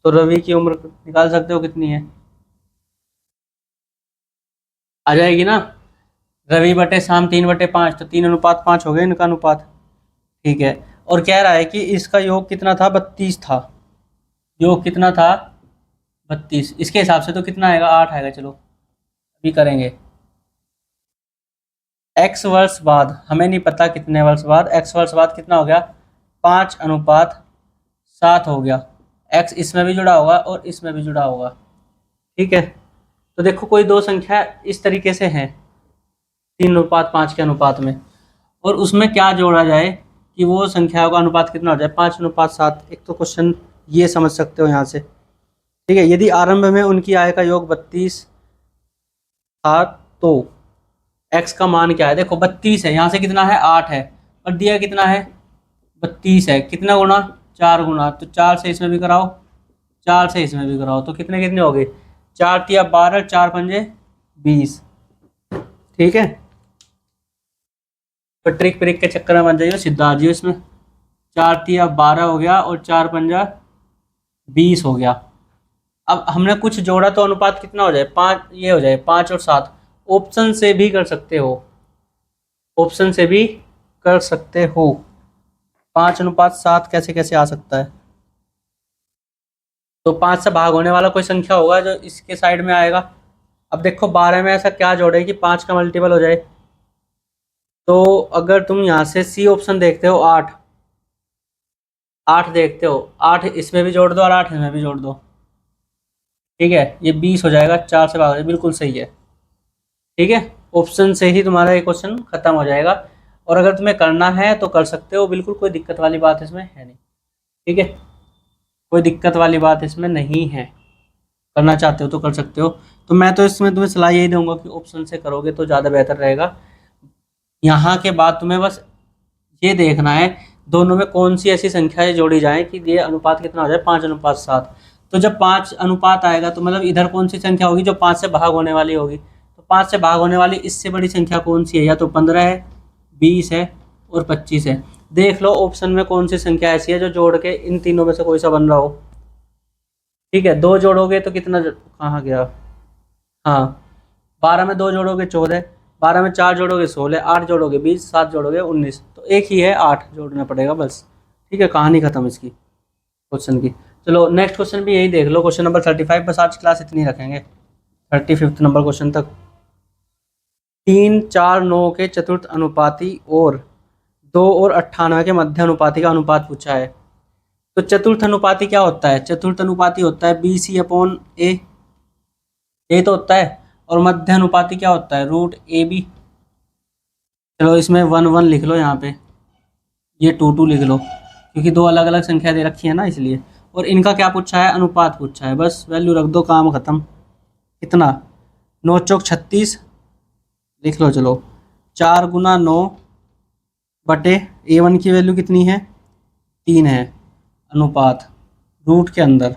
तो रवि की उम्र निकाल सकते हो कितनी है? आ जाएगी ना। रवि बटे श्याम 3/5, तो 3:5 हो गया इनका अनुपात। ठीक है, और कह रहा है कि इसका योग कितना था? 32 था। योग कितना था? 32। इसके हिसाब से तो कितना आएगा? 8 आएगा। चलो अभी करेंगे। एक्स वर्ष बाद, हमें नहीं पता कितने वर्ष बाद, एक्स वर्ष बाद कितना हो गया? 5:7 हो गया। एक्स इसमें भी जुड़ा होगा और इसमें भी जुड़ा होगा। ठीक है, तो देखो कोई दो संख्या इस तरीके से हैं 3:5 के अनुपात में, और उसमें क्या जोड़ा जाए कि वो संख्याओं का अनुपात कितना हो जाए? 5:7। एक तो क्वेश्चन ये समझ सकते हो यहाँ से। ठीक है, यदि आरंभ में उनकी आय का योग 32 था, तो एक्स का मान क्या है? देखो 32 है, यहाँ से कितना है? 8 है, और दिया कितना है? 32 है। कितना गुना? 4 गुना। तो 4 से इसमें भी कराओ, 4 से इसमें भी कराओ, तो कितने कितने हो गए? 4×3 = 12, 4×5 = 20। ठीक है, तो ट्रिक प्रिक के चक्कर में बन जाइए, सीधा आ जाइए इसमें। 4×3 = 12 हो गया, और 4×5 = 20 हो गया। अब हमने कुछ जोड़ा तो अनुपात कितना हो जाए? 5। ये हो जाए 5 और 7। ऑप्शन से भी कर सकते हो, ऑप्शन से भी कर सकते हो। 5:7 कैसे कैसे आ सकता है? तो 5 से भाग होने वाला कोई संख्या होगा जो इसके साइड में आएगा। अब देखो 12 में ऐसा क्या जोड़े कि 5 का मल्टीपल हो जाए? तो अगर तुम यहाँ से सी ऑप्शन देखते हो, 8, 8 देखते हो, 8 इसमें भी जोड़ दो और 8 इसमें भी जोड़ दो। ठीक है, ये 20 हो जाएगा। 4 से भाग हो जाए, बिल्कुल सही है। ठीक है, ऑप्शन से ही तुम्हारा ये क्वेश्चन खत्म हो जाएगा। और अगर तुम्हें करना है तो कर सकते हो, बिल्कुल कोई दिक्कत वाली बात इसमें है नहीं। ठीक है, कोई दिक्कत वाली बात इसमें नहीं है, करना चाहते हो तो कर सकते हो। तो मैं तो इसमें तुम्हें सलाह यही दूंगा कि ऑप्शन से करोगे तो ज़्यादा बेहतर रहेगा। यहाँ के बाद तुम्हें बस ये देखना है दोनों में कौन सी ऐसी संख्याएं जोड़ी जाए कि ये अनुपात कितना हो जाए, 5:7। तो जब 5 अनुपात आएगा तो मतलब इधर कौन सी संख्या होगी जो 5 से भाग होने वाली होगी, तो 5 से भाग होने वाली इससे बड़ी संख्या कौन सी है, या तो 15 है, 20 है और 25 है। देख लो ऑप्शन में कौन सी संख्या ऐसी है जो जोड़ के इन तीनों में से कोई सा बन रहा हो। ठीक है, 2 जोड़ोगे तो कितना, कहाँ गया, हाँ 12 में 2 जोड़ोगे 14, 12 में 4 जोड़ोगे 16, 8 जोड़ोगे 20, 7 जोड़ोगे 19, तो एक ही है 8 जोड़ना पड़ेगा बस। ठीक है, कहानी खत्म इसकी क्वेश्चन की। चलो नेक्स्ट क्वेश्चन भी यही देख लो, क्वेश्चन नंबर 35। बस आज क्लास इतनी रखेंगे 35 नंबर क्वेश्चन तक। 3, 4, 9 के चतुर्थ अनुपाती और 2 और 98 के मध्य अनुपाती का अनुपात पूछा है। तो चतुर्थ अनुपाती क्या होता है, चतुर्थ अनुपाती होता है BC/A, ये तो होता है। और मध्य अनुपाती क्या होता है, √AB। चलो इसमें 1 1 लिख लो, यहाँ पे ये 2 2 लिख लो, क्योंकि दो अलग अलग संख्या दे रखी है ना इसलिए। और इनका क्या पूछा है, अनुपात पूछा है, बस वैल्यू रख दो, काम खत्म। कितना, 9 चौक 36 लिख लो। चलो 4×9/A1 की वैल्यू कितनी है, 3 है। अनुपात रूट के अंदर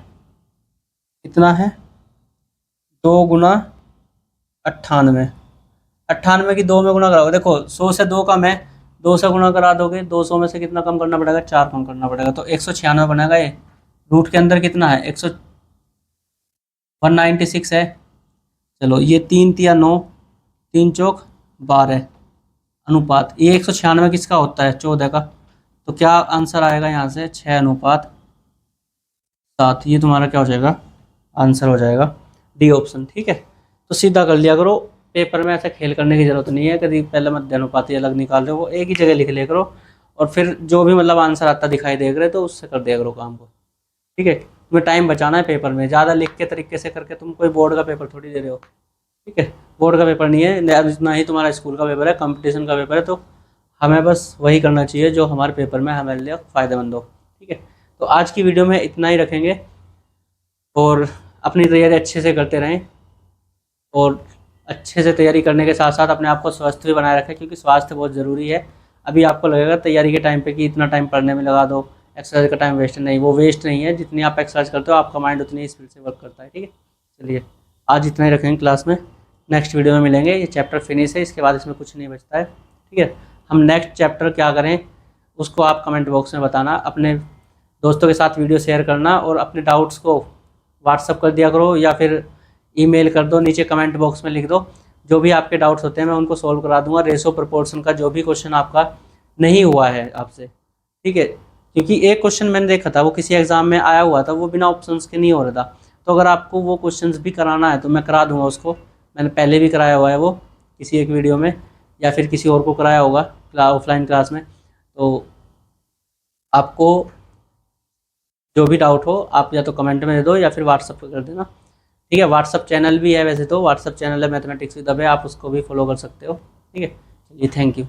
कितना है, 2×98। 98 की 2 में गुना कराओगे, देखो 100 से 2 कम है, 2 से गुना करा दोगे, 200 में से कितना कम करना पड़ेगा, 4 कम करना पड़ेगा, तो 196 बनेगा ये। रूट के अंदर कितना है, 196 है। चलो ये 3 तिया 9, 3 चौक 12 अनुपात, ये 196 किसका होता है, 14 का। तो क्या आंसर आएगा यहाँ से, 6:7। ये तुम्हारा क्या हो जाएगा, आंसर हो जाएगा डी ऑप्शन। ठीक है, तो सीधा कर लिया करो, पेपर में ऐसा खेल करने की जरूरत नहीं है, कभी पहले मध्य अनुपाती अलग निकाल रहे हो, वो एक ही जगह लिख लिया करो, और फिर जो भी मतलब आंसर आता दिखाई दे रहे तो उससे कर दिया करो काम को। ठीक है, तुम्हें टाइम बचाना है पेपर में, ज़्यादा लिख के तरीके से करके तुम कोई बोर्ड का पेपर थोड़ी दे रहे हो। ठीक है, बोर्ड का पेपर नहीं है, ना ही तुम्हारा स्कूल का पेपर है, कंपटीशन का पेपर है। तो हमें बस वही करना चाहिए जो हमारे पेपर में हमारे लिए फ़ायदेमंद हो। ठीक है, तो आज की वीडियो में इतना ही रखेंगे, और अपनी तैयारी अच्छे से करते रहें, और अच्छे से तैयारी करने के साथ साथ अपने आप को स्वस्थ भी बनाए रखें, क्योंकि स्वास्थ्य बहुत ज़रूरी है। अभी आपको लगेगा तैयारी के टाइम पे कि इतना टाइम पढ़ने में लगा दो, एक्सरसाइज का टाइम वेस्ट नहीं, वो वेस्ट नहीं है, जितनी आप एक्सरसाइज करते हो आपका माइंड उतनी स्पीड से वर्क करता है। ठीक है, चलिए आज इतना ही रखेंगे क्लास में, नेक्स्ट वीडियो में मिलेंगे। ये चैप्टर फिनिश है, इसके बाद इसमें कुछ नहीं बचता है। ठीक है, हम नेक्स्ट चैप्टर क्या करें उसको आप कमेंट बॉक्स में बताना, अपने दोस्तों के साथ वीडियो शेयर करना, और अपने डाउट्स को व्हाट्सअप कर दिया करो या फिर ईमेल कर दो, नीचे कमेंट बॉक्स में लिख दो। जो भी आपके डाउट्स होते हैं मैं उनको सॉल्व करा दूंगा। रेशो प्रोपोर्शन का जो भी क्वेश्चन आपका नहीं हुआ है आपसे, ठीक है, क्योंकि एक क्वेश्चन मैंने देखा था वो किसी एग्जाम में आया हुआ था, वो बिना ऑप्शंस के नहीं हो रहा था। तो अगर आपको वो क्वेश्चंस भी कराना है तो मैं करा दूंगा उसको, मैंने पहले भी कराया हुआ है वो किसी एक वीडियो में, या फिर किसी और को कराया होगा ऑफलाइन क्लास में। तो आपको जो भी डाउट हो आप या तो कमेंट में दे दो या फिर व्हाट्सअप पर कर देना। ठीक है, व्हाट्सअप चैनल भी है, वैसे तो व्हाट्सअप चैनल है मैथमेटिक्स विद अभय, आप उसको भी फॉलो कर सकते हो। ठीक है, चलिए थैंक यू।